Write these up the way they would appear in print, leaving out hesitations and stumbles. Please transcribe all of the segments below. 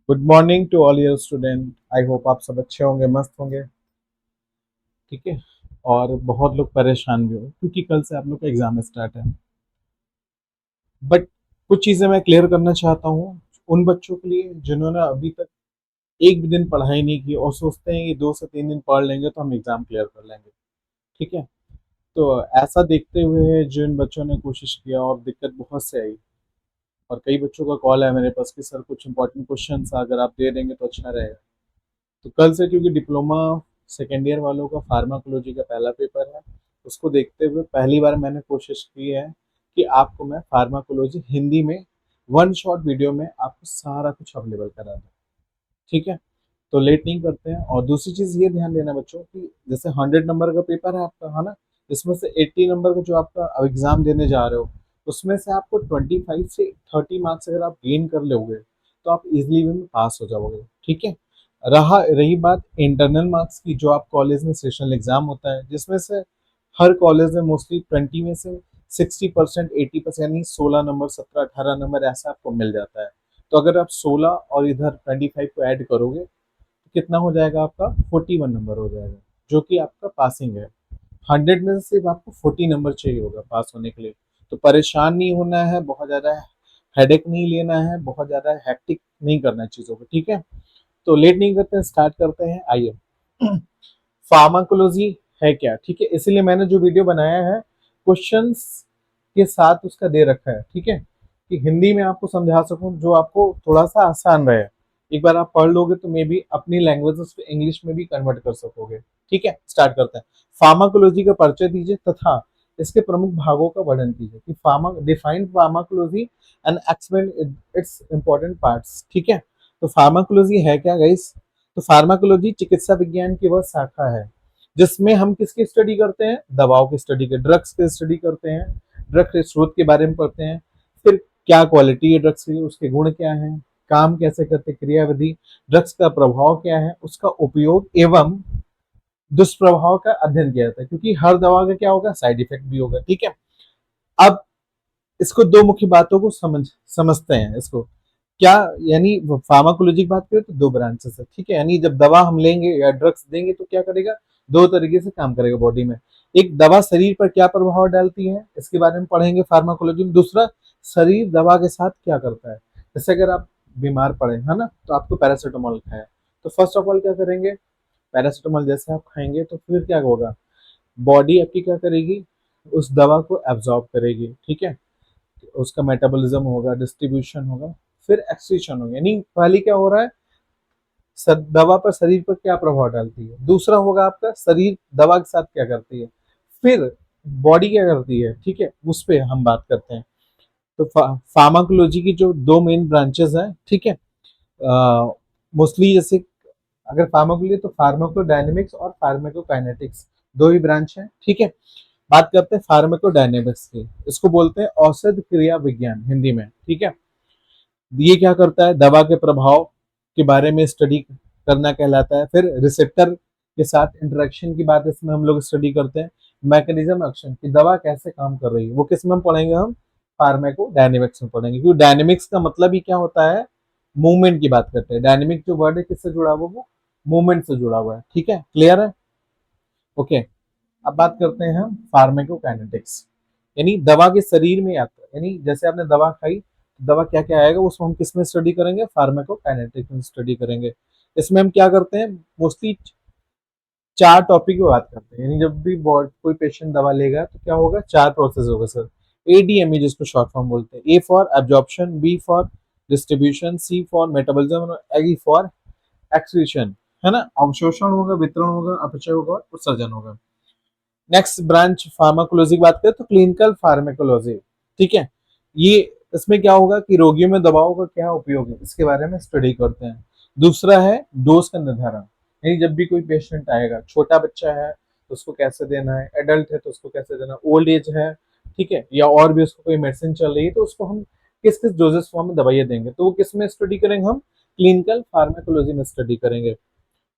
Good morning to all your student. I hope आप सब अच्छे होंगे, मस्त होंगे। ठीक है। और बहुत लोग परेशान भी हो क्योंकि कल से आप लोग का एग्जाम स्टार्ट है। बट कुछ चीज़ें मैं क्लियर करना चाहता हूँ उन बच्चों के लिए जिन्होंने अभी तक एक भी दिन पढ़ाई नहीं की और सोचते हैं कि 2 से 3 दिन पढ़ लेंगे तो हम एग्जाम क्लियर कर लेंगे। ठीक है। तो ऐसा देखते हुए जिन बच्चों ने कोशिश किया और दिक्कत बहुत से आई, और कई बच्चों का कॉल है मेरे पास कि सर कुछ इंपॉर्टेंट क्वेश्चन अगर आप दे देंगे तो अच्छा रहेगा। तो कल से क्योंकि डिप्लोमा सेकेंड ईयर वालों का फार्माकोलॉजी का पहला पेपर है, उसको देखते हुए पहली बार मैंने कोशिश की है कि आपको मैं फार्माकोलॉजी हिंदी में वन शॉट वीडियो में आपको सारा कुछ अवेलेबल करा दूँ। ठीक है। तो लेट नहीं करते हैं। और दूसरी चीज़ ये ध्यान देना बच्चों कि जैसे 100 नंबर का पेपर है आपका, है ना, इसमें से 80 नंबर का जो आपका एग्जाम देने जा रहे हो उसमें से आपको 25 से 30 मार्क्स अगर आप गेन कर लोगे तो आप इजिली में पास हो जाओगे। ठीक है। रही बात इंटरनल मार्क्स की, जो आप कॉलेज में सेशनल एग्जाम होता है जिसमें से हर कॉलेज में मोस्टली 20 में से 60%, 80% यानी 16 नंबर, 17, 18 नंबर ऐसा आपको मिल जाता है। तो अगर आप 16 और इधर 25 को ऐड करोगे तो कितना हो जाएगा आपका? 41 नंबर हो जाएगा, जो कि आपका पासिंग है। 100 में से सिर्फ आपको 40 नंबर चाहिए होगा पास होने के लिए। तो परेशान नहीं होना है, बहुत ज़्यादा हेडेक नहीं लेना है, बहुत ज़्यादा हैक्टिक नहीं करना है चीज़ों को। ठीक है। तो लेट नहीं करते हैं, स्टार्ट करते हैं। आइए। फार्माकोलॉजी है क्या? ठीक है, इसीलिए मैंने जो वीडियो बनाया है क्वेश्चंस के साथ उसका दे रखा है। ठीक है, कि हिंदी में आपको समझा सकूं जो आपको थोड़ा सा आसान रहे। एक बार आप पढ़ लोगे तो मे बी अपनी लैंग्वेज उसको इंग्लिश में भी कन्वर्ट कर सकोगे। ठीक है, स्टार्ट करते हैं। फार्माकोलॉजी का परिचय दीजिए तथा इसके प्रमुख भागों का वर्णन कीजिए। कि define pharmacology and explain it's important parts. ठीक है। तो फार्माकोलॉजी है क्या गाइस? तो फार्माकोलॉजी चिकित्सा विज्ञान की वह शाखा है जिसमें हम किसकी स्टडी करते हैं? दवाओं की स्टडी के, ड्रग्स की स्टडी करते हैं। ड्रग के स्रोत के बारे में पढ़ते हैं। फिर क्या क्वालिटी है ड्रग्स की, उसके गुण क्या हैं, काम कैसे करते, क्रियाविधि, ड्रग्स का प्रभाव क्या है, उसका उपयोग एवं दुष्प्रभाव का अध्ययन किया जाता है। क्योंकि हर दवा का क्या होगा? साइड इफेक्ट भी होगा। ठीक है। अब इसको दो मुख्य बातों को समझते हैं इसको। क्या यानी फार्माकोलॉजी की बात करें तो दो ब्रांचेस है। ठीक है, यानी जब दवा हम लेंगे या ड्रग्स देंगे तो क्या करेगा? दो तरीके से काम करेगा बॉडी में। एक, दवा शरीर पर क्या प्रभाव डालती है इसके बारे में पढ़ेंगे फार्माकोलॉजी में। दूसरा, शरीर दवा के साथ क्या करता है। जैसे अगर आप बीमार पड़े, है ना, तो आपको पैरासीटामोल खाया, तो फर्स्ट ऑफ ऑल क्या करेंगे? पैरासीटामोल जैसे आप खाएंगे तो फिर क्या होगा? बॉडी आपकी क्या करेगी? उस दवा को एब्जॉर्ब करेगी। ठीक है। उसका मेटाबॉलिज्म होगा, डिस्ट्रीब्यूशन होगा, फिर एक्सक्रीशन होगा। यानी पहले क्या हो रहा है? दवा पर शरीर पर क्या प्रभाव डालती है। दूसरा होगा आपका शरीर दवा के साथ क्या करती है। फिर बॉडी क्या करती है। ठीक है, उस पर हम बात करते हैं। तो फार्माकोलॉजी की जो दो मेन ब्रांचेस हैं। ठीक है। मोस्टली जैसे अगर फार्माकोलॉजी तो फार्माकोडायनेमिक्स और फार्माकोकाइनेटिक्स, दो ही ब्रांच हैं। ठीक है। बात करते हैं फार्माकोडायनेमिक्स की। इसको बोलते हैं औषध क्रिया विज्ञान हिंदी में। ठीक है। ये क्या करता है? दवा के प्रभाव के बारे में स्टडी करना कहलाता है। फिर रिसेप्टर के साथ इंटरेक्शन की बात इसमें हम लोग स्टडी करते हैं। मैकेनिज्म एक्शन की, दवा कैसे काम कर रही है, वो किस में पढ़ेंगे हम? फार्मेको डायनेमिक्स में पढ़ेंगे। क्योंकि डायनेमिक्स का मतलब ही क्या होता है? मूवमेंट की बात करते हैं। डायनेमिक जो वर्ड है किससे जुड़ा हुआ? वो मूवमेंट से जुड़ा हुआ है। ठीक है, क्लियर है? ओके। अब बात करते हैं हम फार्मेकोकाइनेटिक्स, यानी दवा के शरीर में आता है। यानी जैसे आपने दवा खाई तो दवा क्या क्या आएगा उसको हम किस में स्टडी करेंगे? फार्मेकोकाइनेटिक्स में स्टडी करेंगे। इसमें हम क्या करते हैं? मोस्टली चार टॉपिक की बात करते हैं। यानी जब भी कोई पेशेंट दवा लेगा तो क्या होगा? चार प्रोसेस होगा सर। एडीएमई जिसको शॉर्ट फॉर्म बोलते हैं। A for absorption, B for distribution, C for metabolism और ई फॉर एक्सक्रीशन। है ना, अवशोषण होगा, वितरण होगा, अपचय होगा और उत्सर्जन होगा। नेक्स्ट ब्रांच फार्माकोलॉजी की बात करें तो क्लिनिकल फार्माकोलॉजी। ठीक है। ये इसमें क्या होगा कि रोगियों में दवाओं का क्या उपयोग है इसके बारे में स्टडी करते हैं। दूसरा है डोज का निर्धारण। यानी जब भी कोई पेशेंट आएगा, छोटा बच्चा है तो उसको कैसे देना है, एडल्ट है तो उसको कैसे देना, ओल्ड एज है, ठीक है, या और भी उसको कोई मेडिसिन चल रही है तो उसको हम किस किस डोजेस फॉर्म में दवाइयाँ देंगे, तो वो किस में स्टडी करेंगे? हम क्लिनिकल फार्माकोलॉजी में स्टडी करेंगे।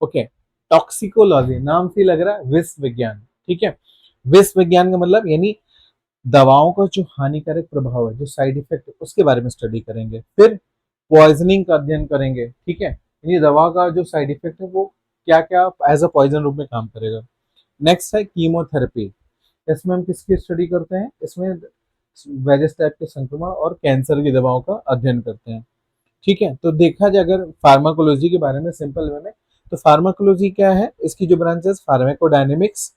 ओके। टॉक्सिकोलॉजी, नाम से लग रहा है विष विज्ञान। ठीक है। विष विज्ञान का मतलब यानी दवाओं का जो हानिकारक प्रभाव है, जो साइड इफेक्ट है, उसके बारे में स्टडी करेंगे। फिर पॉइजनिंग का अध्ययन करेंगे, ठीक है, यानी दवा का जो साइड इफेक्ट है वो क्या क्या एज अ पॉइजन रूप में काम करेगा। नेक्स्ट है कीमोथेरेपी। इसमें हम किसकी स्टडी करते हैं, इसमें वेरियस टाइप के संक्रमण और कैंसर की दवाओं का अध्ययन करते हैं, ठीक है। तो देखा जाए अगर फार्माकोलॉजी के बारे में सिंपल वे में, तो फार्माकोलॉजी क्या है, इसकी जो ब्रांचेस फार्माकोडायनेमिक्स,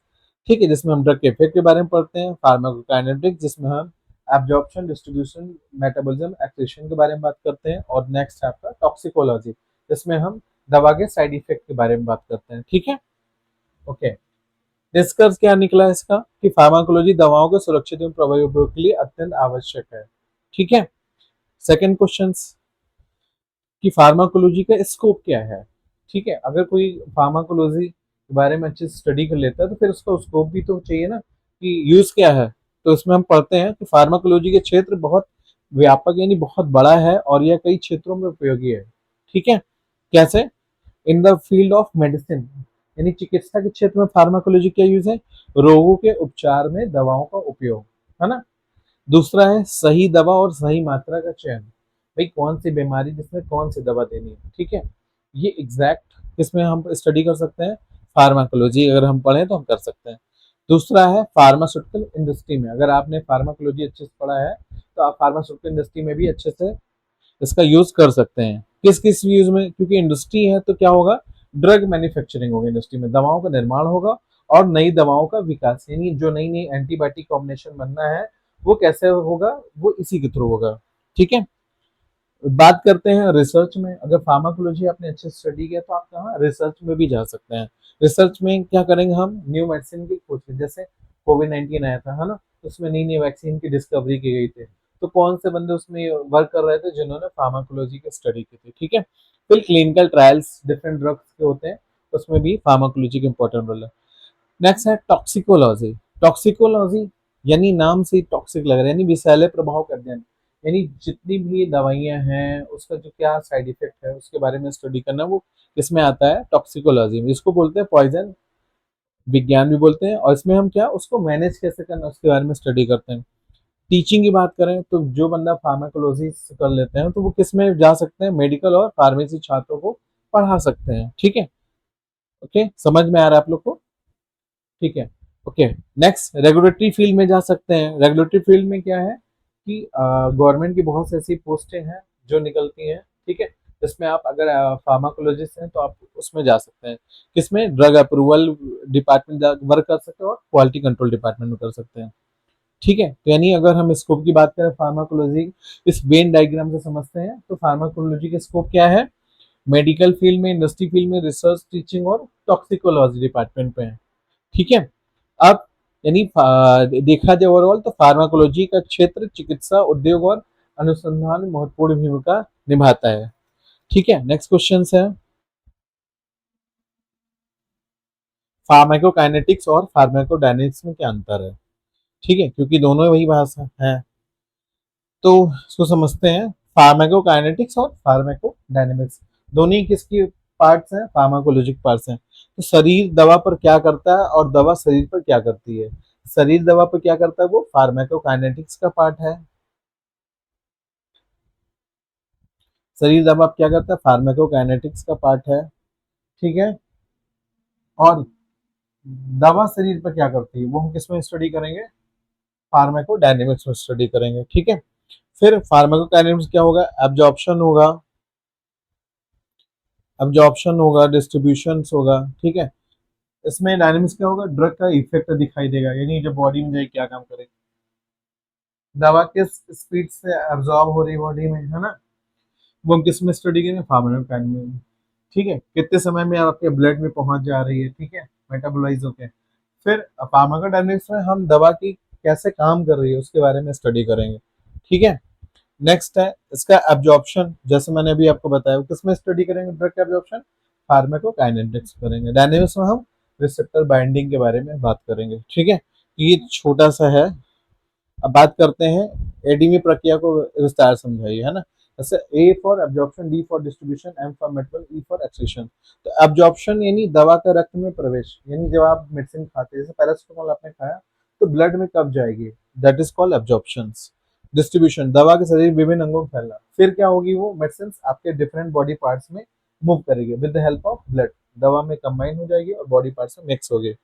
ठीक है, जिसमें हम ड्रग के इफेक्ट के बारे में पढ़ते हैं, फार्माकोकाइनेटिक्स जिसमें हम एब्जॉर्प्शन, डिस्ट्रीब्यूशन, मेटाबॉलिज्म, एक्सक्रीशन के बारे में बात करते हैं, और नेक्स्ट है आपका टॉक्सिकोलॉजी, जिसमें हम दवा के साइड इफेक्ट के बारे में बात करते हैं, ठीक है। ओके, निष्कर्ष क्या निकला इसका कि फार्माकोलॉजी दवाओं के सुरक्षित एवं प्रभावी उपयोग के लिए अत्यंत आवश्यक है, ठीक है। सेकंड क्वेश्चन कि फार्माकोलॉजी का स्कोप क्या है, ठीक है। अगर कोई फार्माकोलॉजी के बारे में अच्छे से स्टडी कर लेता है तो फिर उसका स्कोप भी तो चाहिए ना, कि यूज क्या है। तो इसमें हम पढ़ते हैं कि फार्माकोलॉजी के क्षेत्र बहुत व्यापक यानी बहुत बड़ा है और यह कई क्षेत्रों में उपयोगी है, ठीक है। कैसे, in the field of medicine, यानी चिकित्सा के क्षेत्र में फार्माकोलॉजी क्या यूज है, रोगों के उपचार में दवाओं का उपयोग, है ना। दूसरा है सही दवा और सही मात्रा का चयन, भाई कौन सी बीमारी जिसमें कौन सी दवा देनी है, ठीक है। ये एग्जैक्ट इसमें हम स्टडी कर सकते हैं, फार्माकोलॉजी अगर हम पढ़ें तो हम कर सकते हैं। दूसरा है फार्मास्यूटिकल इंडस्ट्री में, अगर आपने फार्माकोलॉजी अच्छे से पढ़ा है तो आप फार्मास्यूटिकल इंडस्ट्री में भी अच्छे से इसका यूज कर सकते हैं। किस किस यूज में, क्योंकि इंडस्ट्री है तो क्या होगा, ड्रग मैन्युफैक्चरिंग होगी, इंडस्ट्री में दवाओं का निर्माण होगा और नई दवाओं का विकास, यानी जो नई नई एंटीबायोटिक कॉम्बिनेशन बनना है वो कैसे होगा, वो इसी के थ्रू होगा, ठीक है। बात करते हैं रिसर्च में, अगर फार्माकोलॉजी आपने अच्छे से स्टडी किया तो आप कहाँ रिसर्च में भी जा सकते हैं। रिसर्च में क्या करेंगे, हम न्यू मेडिसिन की खोज में, जैसे कोविड-19 आया था, है ना, उसमें नई नई वैक्सीन की डिस्कवरी की गई थी, तो कौन से बंदे उसमें वर्क कर रहे थे, जिन्होंने फार्माकोलॉजी की स्टडी की थी, ठीक है। फिर क्लिनिकल ट्रायल्स डिफरेंट ड्रग्स के होते हैं, उसमें भी फार्माकोलॉजी का इंपॉर्टेंट रोल है। नेक्स्ट है टॉक्सिकोलॉजी। टॉक्सिकोलॉजी यानी नाम से टॉक्सिक लग रहा है, यानी विषैले प्रभाव का अध्ययन, यानी जितनी भी दवाइयां हैं उसका जो क्या साइड इफेक्ट है उसके बारे में स्टडी करना, वो इसमें आता है टॉक्सिकोलॉजी में, इसको बोलते हैं पॉइजन विज्ञान भी बोलते हैं। और इसमें हम क्या उसको मैनेज कैसे करना उसके बारे में स्टडी करते हैं। टीचिंग की बात करें तो जो बंदा फार्माकोलॉजी कर लेते हैं तो वो किस में जा सकते हैं, मेडिकल और फार्मेसी छात्रों को पढ़ा सकते हैं, ठीक है। ओके, समझ में आ रहा है आप लोग को, ठीक है। ओके, नेक्स्ट रेगुलेटरी फील्ड में जा सकते हैं। रेगुलेटरी फील्ड में क्या है कि गवर्नमेंट की बहुत सी ऐसी पोस्टें हैं जो निकलती हैं, ठीक है, जिसमें आप अगर फार्माकोलॉजिस्ट हैं तो आप उसमें जा सकते हैं, किसमें, ड्रग अप्रूवल डिपार्टमेंट वर्क कर सकते हैं और क्वालिटी कंट्रोल डिपार्टमेंट में कर सकते हैं, ठीक है। तो यानी अगर हम स्कोप की बात करें फार्माकोलॉजी, इस वेन डायग्राम से समझते हैं तो फार्माकोलॉजी के स्कोप क्या है, मेडिकल फील्ड में, इंडस्ट्री फील्ड में, रिसर्च, टीचिंग और टॉक्सिकोलॉजी डिपार्टमेंट पे है, ठीक है। अब यानी देखा जाए ओवरऑल तो फार्माकोलॉजी का क्षेत्र चिकित्सा उद्योग और अनुसंधान में महत्वपूर्ण भूमिका निभाता है, ठीक है। नेक्स्ट क्वेश्चन है फार्माकोकाइनेटिक्स और फार्माकोडायनेमिक्स में क्या अंतर है, ठीक है, क्योंकि दोनों वही भाषा है, तो इसको समझते हैं। फार्माकोकाइनेटिक्स और फार्माकोडायनेमिक्स दोनों ही किसकी पार्ट्स हैं, फार्माकोलॉजिक पार्ट्स हैं। तो शरीर दवा पर क्या करता है और दवा शरीर पर क्या करती है, शरीर दवा पर क्या करता है वो फार्माकोकाइनेटिक्स का पार्ट है, शरीर दवा क्या करता है फार्माकोकाइनेटिक्स का पार्ट है, ठीक है। और दवा शरीर पर क्या करती है वो हम किस में स्टडी करेंगे, फार्माकोडायनेमिक्स में स्टडी करेंगे, ठीक है। फिर फार्माकोकाइनेटिक्स क्या होगा, एब्जॉर्प्शन होगा, एब्जॉर्प्शन होगा, डिस्ट्रीब्यूशन होगा, ठीक है। इसमें डायनेमिक्स क्या होगा, ड्रग का इफेक्ट दिखाई देगा, यानी जब बॉडी में जाए क्या काम करेगी, दवा किस स्पीड से एब्जॉर्ब हो रही है बॉडी में, है ना, वो हम किस में स्टडी करेंगे, फार्माकोकाइनेटिक्स में, ठीक है। कितने समय में आपके ब्लड में पहुंच जा रही है, ठीक है, मेटाबोलाइज होके। फिर फार्माकोडायनेमिक्स में हम दवा की कैसे काम कर रही है उसके बारे में स्टडी करेंगे, ठीक है। नेक्स्ट है इसका एब्जॉर्प्शन, जैसे मैंने अभी आपको बताया किसमें स्टडी करेंगे, ड्रग का एब्जॉर्प्शन फार्माकोकाइनेटिक्स करेंगे। डायनेमिक्स में हम रिसेप्टर बाइंडिंग के बारे में बात करेंगे, ठीक है। ये छोटा सा है। अब बात करते हैं एडीमी प्रक्रिया को विस्तार समझाइए, है ना। जैसे A for absorption, D for distribution, M for metabolism, E for excretion. तो एब्जॉर्प्शन यानी दवा का रक्त में प्रवेश, यानी जब आप मेडिसिन खाते हैं, जैसे पैरासिटामोल आपने खाया तो ब्लड में कब जाएगी, that is called absorption. Distribution, दवा के शरीर विभिन्न अंगों में फैलना। फिर क्या होगी, वो मेडिसिन आपके डिफरेंट बॉडी पार्ट्स में मूव करेगी with the help of blood, दवा में कंबाइन हो जाएगी और बॉडी पार्ट्स में मिक्स होगी।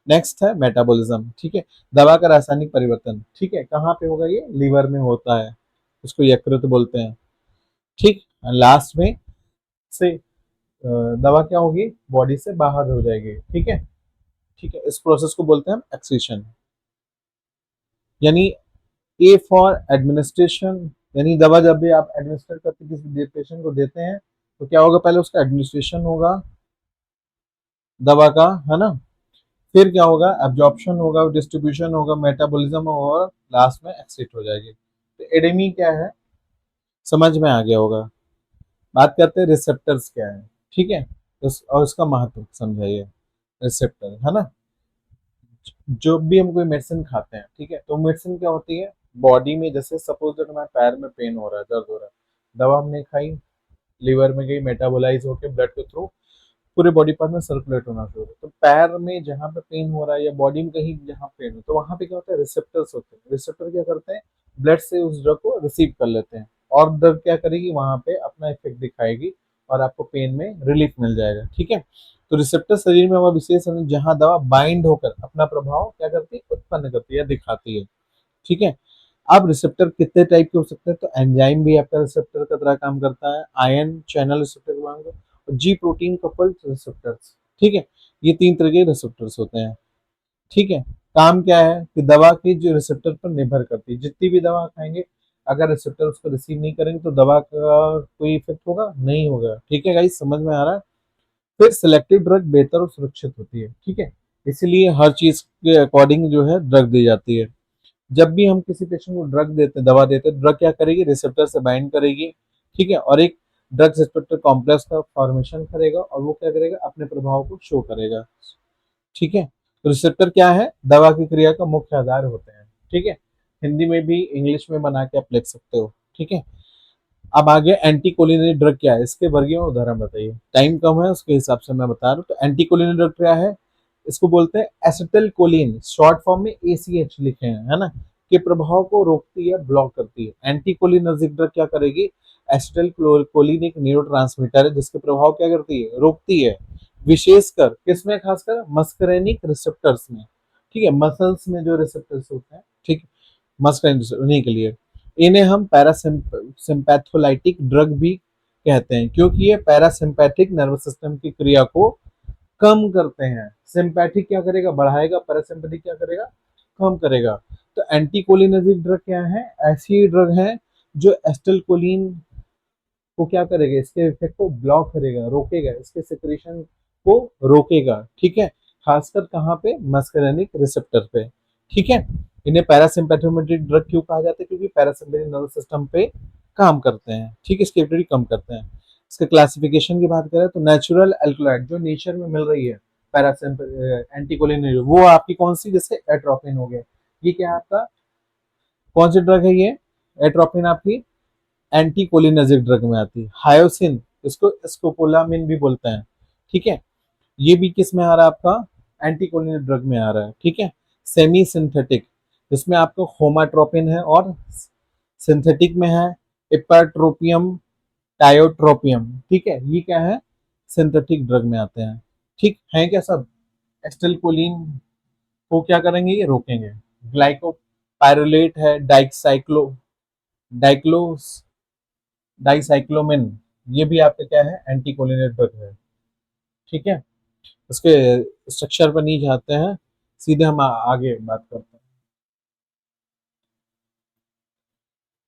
नेक्स्ट है मेटाबॉलिज्म, ठीक है, दवा का रासायनिक परिवर्तन, ठीक है, कहाँ पे होगा, ये लीवर में होता है, उसको यकृत बोलते हैं, ठीक। लास्ट में से दवा क्या होगी, बॉडी से बाहर हो जाएगी, ठीक है, ठीक है, इस प्रोसेस को बोलते हैं हम एक्सक्रीशन। यानी ए फॉर एडमिनिस्ट्रेशन, यानी दवा जब भी आप एडमिनिस्टर करके किसी पेशेंट को देते हैं तो क्या होगा, पहले उसका एडमिनिस्ट्रेशन होगा दवा का, है ना, फिर क्या होगा, एब्जॉर्प्शन होगा, डिस्ट्रीब्यूशन होगा, मेटाबॉलिज्म और लास्ट में एक्सिट हो जाएगी। तो एडेमी क्या है, समझ में आ गया होगा। बात करते हैं रिसेप्टर्स क्या है, ठीक है, और इसका महत्व समझाइए। रिसेप्टर, है ना, जो भी हम कोई मेडिसिन खाते हैं, ठीक है, तो मेडिसिन क्या होती है, बॉडी में, जैसे सपोज दैट हमारे पैर में पेन हो रहा है, दर्द हो रहा है, दवा हमने खाई, लीवर में गई, मेटाबोलाइज होकर ब्लड के थ्रू पूरे बॉडी पार्ट में सर्कुलेट होना शुरू होता है। तो पैर में जहाँ पे पेन हो रहा है या बॉडी में कहीं जहाँ पेन हो, तो वहां पे क्या होता है, रिसेप्टर्स होते हैं। रिसेप्टर क्या करते हैं, ब्लड से उस ड्रग को रिसीव कर लेते हैं और ड्रग क्या करेगी, वहां पे अपना इफेक्ट दिखाएगी और आपको पेन में रिलीफ मिल जाएगा, ठीक है। तो रिसेप्टर शरीर में वह विशेष है जहां दवा बाइंड होकर अपना प्रभाव क्या करती है, उत्पन्न करती है, दिखाती है, ठीक है। अब रिसेप्टर कितने टाइप के हो सकते हैं, तो एंजाइम भी आपका रिसेप्टर का तरह काम करता है, आयन चैनल रिसेप्टर का काम करता है, और जी प्रोटीन कपल्ड रिसेप्टर्स, ठीक है, ये 3 तरह के रिसेप्टर्स होते हैं, ठीक है। काम क्या है कि दवा की जो रिसेप्टर पर निर्भर करती है, जितनी भी दवा खाएंगे अगर रिसेप्टर उसको रिसीव नहीं करेंगे तो दवा का कोई इफेक्ट होगा नहीं होगा, ठीक है गाइस, समझ में आ रहा है। फिर सिलेक्टिव ड्रग बेहतर और सुरक्षित होती है, ठीक है, इसलिए हर चीज के अकॉर्डिंग जो है ड्रग दी जाती है। जब भी हम किसी पेशेंट को ड्रग देते, दवा देते, ड्रग क्या करेगी, रिसेप्टर से बाइंड करेगी, ठीक है, और एक ड्रग रिसेप्टर कॉम्प्लेक्स का फॉर्मेशन करेगा और वो क्या करेगा, अपने प्रभाव को शो करेगा, ठीक है। तो रिसेप्टर क्या है, दवा की क्रिया का मुख्य आधार होते हैं, ठीक है, हिंदी में भी इंग्लिश में बना के आप लिख सकते हो, ठीक है। अब आगे एंटीकोलिनरी ड्रग क्या है, इसके वर्गीय और उदाहरण बताइए, टाइम कम है उसके हिसाब से मैं बता रहा हूँ। तो एंटीकोलिनरी ड्रग क्या है, इसको बोलते हैं एसिटिल कोलिन, शॉर्ट फॉर्म में एसीएच लिखे हैं, है ना, के प्रभाव को रोकती है, ब्लॉक करती है। एंटीकोलिनर्जिक ड्रग क्या करेगी, एसिटिल कोलिन एक न्यूरोट्रांसमीटर है जिसके प्रभाव क्या करती है, रोकती है, विशेषकर किसमें, खासकर मस्करेनिक रिसेप्टर्स में, ठीक है, मसल्स में जो रिसेप्टर्स होते हैं, ठीक, मस्करेनिक उन्हीं के लिए। इन्हें हम पैरासिम्पैथोलाइटिक ड्रग भी कहते हैं क्योंकि ये पैरासिम्पैथिक नर्वस सिस्टम की क्रिया को कम करते हैं। सिंपैथिक क्या करेगा, बढ़ाएगा, पैरासिम्पैथिक क्या करेगा, कम करेगा। तो एंटीकोलिनर्जिक ड्रग क्या है, ऐसी ड्रग है जो एस्टिलकोलिन को क्या करेगा, इसके इफेक्ट को ब्लॉक करेगा, रोकेगा, इसके सिक्रेशन को रोकेगा, ठीक है, खासकर कहाँ पे, मस्करेनिक रिसेप्टर पे, ठीक है। इन्हें पैरासिम्पैथोमेटिक ड्रग क्यों कहा जाता है, क्योंकि पैरासिम्पैथिक नर्वस सिस्टम पे काम करते हैं, ठीक है, इसकी एक्टिविटी कम करते हैं। इसके क्लासिफिकेशन की बात करें तो नेचुरल एल्कलॉइड जो नेचर में मिल रही है, एंटीकोलिन, वो आपकी कौन सी, जैसे एट्रोपिन हो गया, ये क्या है आपका, कौन सी ड्रग है ये, एट्रोपिन आपकी एंटीकोलिनर्जिक ड्रग में आती है। हायोसिन, इसको स्कोपोलामिन भी बोलते हैं, ठीक है, ये भी किस में आ रहा है आपका, एंटीकोलिनर्जिक ड्रग में आ रहा है, ठीक है। सेमी सिंथेटिक, जिसमें आपको होमाट्रोपिन है और सिंथेटिक में है इपाट्रोपियम, टायोट्रोपियम, ठीक है, ये क्या है, सिंथेटिक ड्रग में आते हैं, ठीक है क्या सब। एस्टिलकोलिन को क्या करेंगे, ये रोकेंगे। ग्लाइकोपाइरोलेट है, डाइक्लोस डाइसाइक्लोमिन, ये भी आपका क्या है, एंटीकोलिनेट ड्रग है, ठीक है। उसके स्ट्रक्चर पर नहीं जाते हैं, सीधे हम आगे बात करते हैं,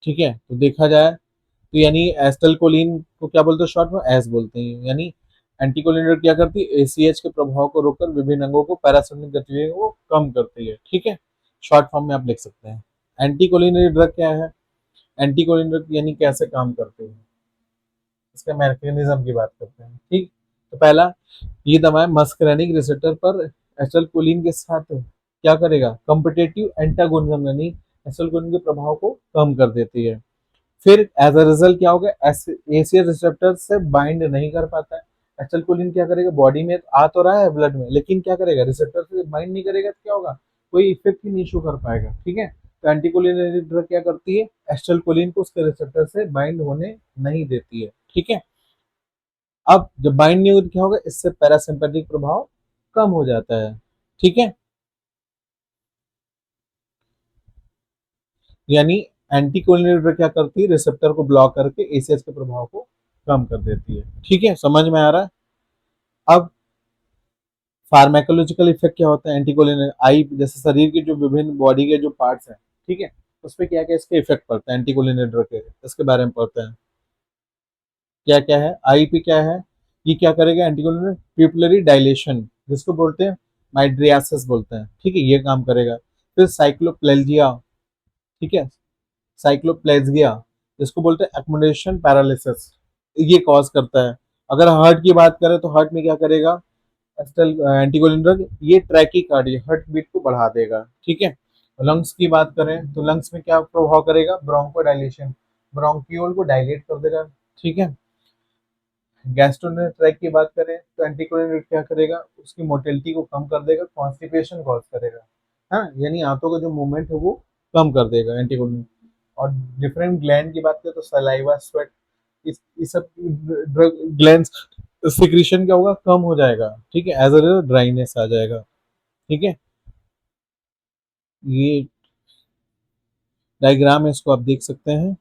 ठीक है। तो देखा जाए तो यानी एस्टलकोलिन को क्या बोलते हैं, शॉर्ट में एस बोलते हैं, यानी एंटीकोलिन क्या करती है, एसीएच के प्रभाव को रोककर विभिन्न अंगों को पैरासिम्पैथिक गतिविधियों को कम करती है, ठीक है, शॉर्ट फॉर्म में आप लिख सकते हैं। एंटीकोलिनरी ड्रग क्या है, एंटीकोलिन ड्रग यानी कैसे काम करते हैं, इसका मैकेनिज्म की बात करते हैं, ठीक। तो पहला, ये दवाएं मस्करेनिक रिसेप्टर पर एसिटाइलकोलिन के साथ क्या करेगा, कॉम्पिटिटिव एंटागोनिज्म यानी एसिटाइलकोलिन के प्रभाव को कम कर देती है। फिर एज अ रिजल्ट क्या होगा, एसीएस रिसेप्टर से बाइंड नहीं कर पाता है। एसिटाइलकोलिन क्या करेगा, बॉडी में आ तो रहा है ब्लड में, लेकिन क्या करेगा, रिसेप्टर से बाइंड नहीं करेगा तो क्या होगा, कोई इफेक्ट ही नहीं शो कर पाएगा, ठीक है। तो एंटीकोलिनर्जिक ड्रग क्या करती है, एसिटाइलकोलिन को उसके रिसेप्टर से बाइंड होने नहीं देती है, ठीक है। अब जब बाइंड नहीं होती क्या होगा, इससे पैरासिम्पेटिक प्रभाव कम हो जाता है, ठीक है। यानी एंटीकोलिनर्जिक ड्रग क्या करती है, रिसेप्टर को ब्लॉक करके एसीएच के प्रभाव को कम कर देती है, ठीक है, समझ में आ रहा है। अब फार्माकोलॉजिकल इफेक्ट क्या होता है एंटीकोलिन, आई जैसे शरीर के जो विभिन्न बॉडी के जो पार्ट्स हैं, ठीक है, उस पर क्या क्या इसके इफेक्ट पड़ता है एंटीकोलिन ड्रग के, इसके बारे में पढ़ते हैं। क्या क्या है आई पे, क्या है ये, क्या करेगा एंटीकोलिन, प्यूपिलरी डायलेशन जिसको बोलते हैं माइड्रियासिस बोलते हैं, ठीक है, ये काम करेगा। फिर साइक्लोप्लेजिया, ठीक है, साइक्लोप्लेजिया जिसको बोलते हैं एकोमोडेशन पैरालिसिस, ये कॉज करता है। अगर हार्ट की बात करें तो हार्ट में क्या करेगा एंटीकोलिन ड्रग, ये ट्रैकीकार्डिया हार्ट बीट को बढ़ा देगा, ठीक है। लंग्स की बात करें तो लंग्स में क्या प्रभाव करेगा, ब्रोंकोडाइलेशन, ब्रोंक्यूल को डायलेट कर देगा, ठीक है। गैस्ट्रोन्टेराइक की बात करें तो एंटीकोलिन ड्रग क्या करेगा, उसकी मोटिलिटी को कम कर देगा, कॉन्स्टिपेशन कॉज करेगा, हाँ, यानी आंतों का जो मूवमेंट है वो कम कर देगा एंटीकोलिन। और डिफरेंट ग्लैंड की बात करें तो सलाइवा, स्वेट, इस सब ड्रग ग्लैंड सिक्रीशन क्या होगा, कम हो जाएगा, ठीक है, एज अ ड्राइनेस आ जाएगा, ठीक है। ये डायग्राम है, इसको आप देख सकते हैं।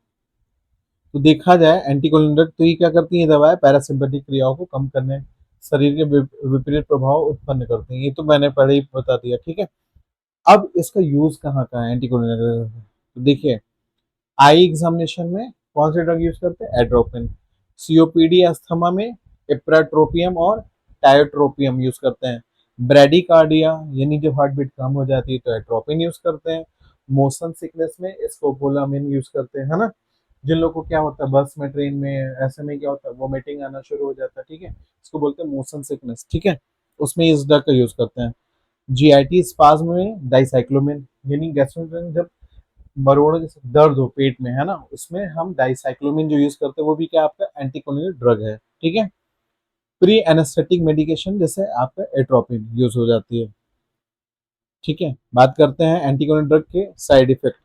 तो देखा जाए एंटीकोलिन तो ये क्या करती है दवाएं, पैरासिम्पेटिक क्रियाओं को कम करने, शरीर के विपरीत प्रभाव उत्पन्न करते हैं, ये तो मैंने पहले ही बता दिया, ठीक है। अब इसका यूज कहाँ कहाँ है एंटीकोलिन, तो देखिए आई एग्जामिनेशन में कौन से ड्रग यूज करते हैं, एड्रोपिन। सीओपीडी अस्थमा में इप्राट्रोपियम और टायोट्रोपियम यूज करते हैं। ब्रेडिकार्डिया यानी जब हार्ट बीट कम हो जाती है तो एट्रोपिन यूज करते हैं। मोशन सिकनेस में स्कोपोलामिन यूज करते हैं, है ना। जिन लोगों को क्या होता है बस में, ट्रेन में, ऐसे में क्या होता है वोमिटिंग आना शुरू हो जाता है, ठीक है, इसको बोलते हैं मोशन सिकनेस, ठीक है, उसमें इस ड्रग का यूज करते हैं। जीआईटी स्पाज्म में डाइसाइक्लोमिन, यानी गैस्ट्रोइंटेस्टाइनल जब मरोड़ जैसे दर्द हो पेट में, है ना, उसमें हम डाइसाइक्लोमिन जो यूज करते हैं वो भी क्या आपका एंटीकोलिन ड्रग है, ठीक है। प्री एनेस्थेटिक मेडिकेशन जैसे आपका एट्रोपिन यूज हो जाती है, ठीक है। बात करते हैं एंटीकोलिन ड्रग के साइड इफेक्ट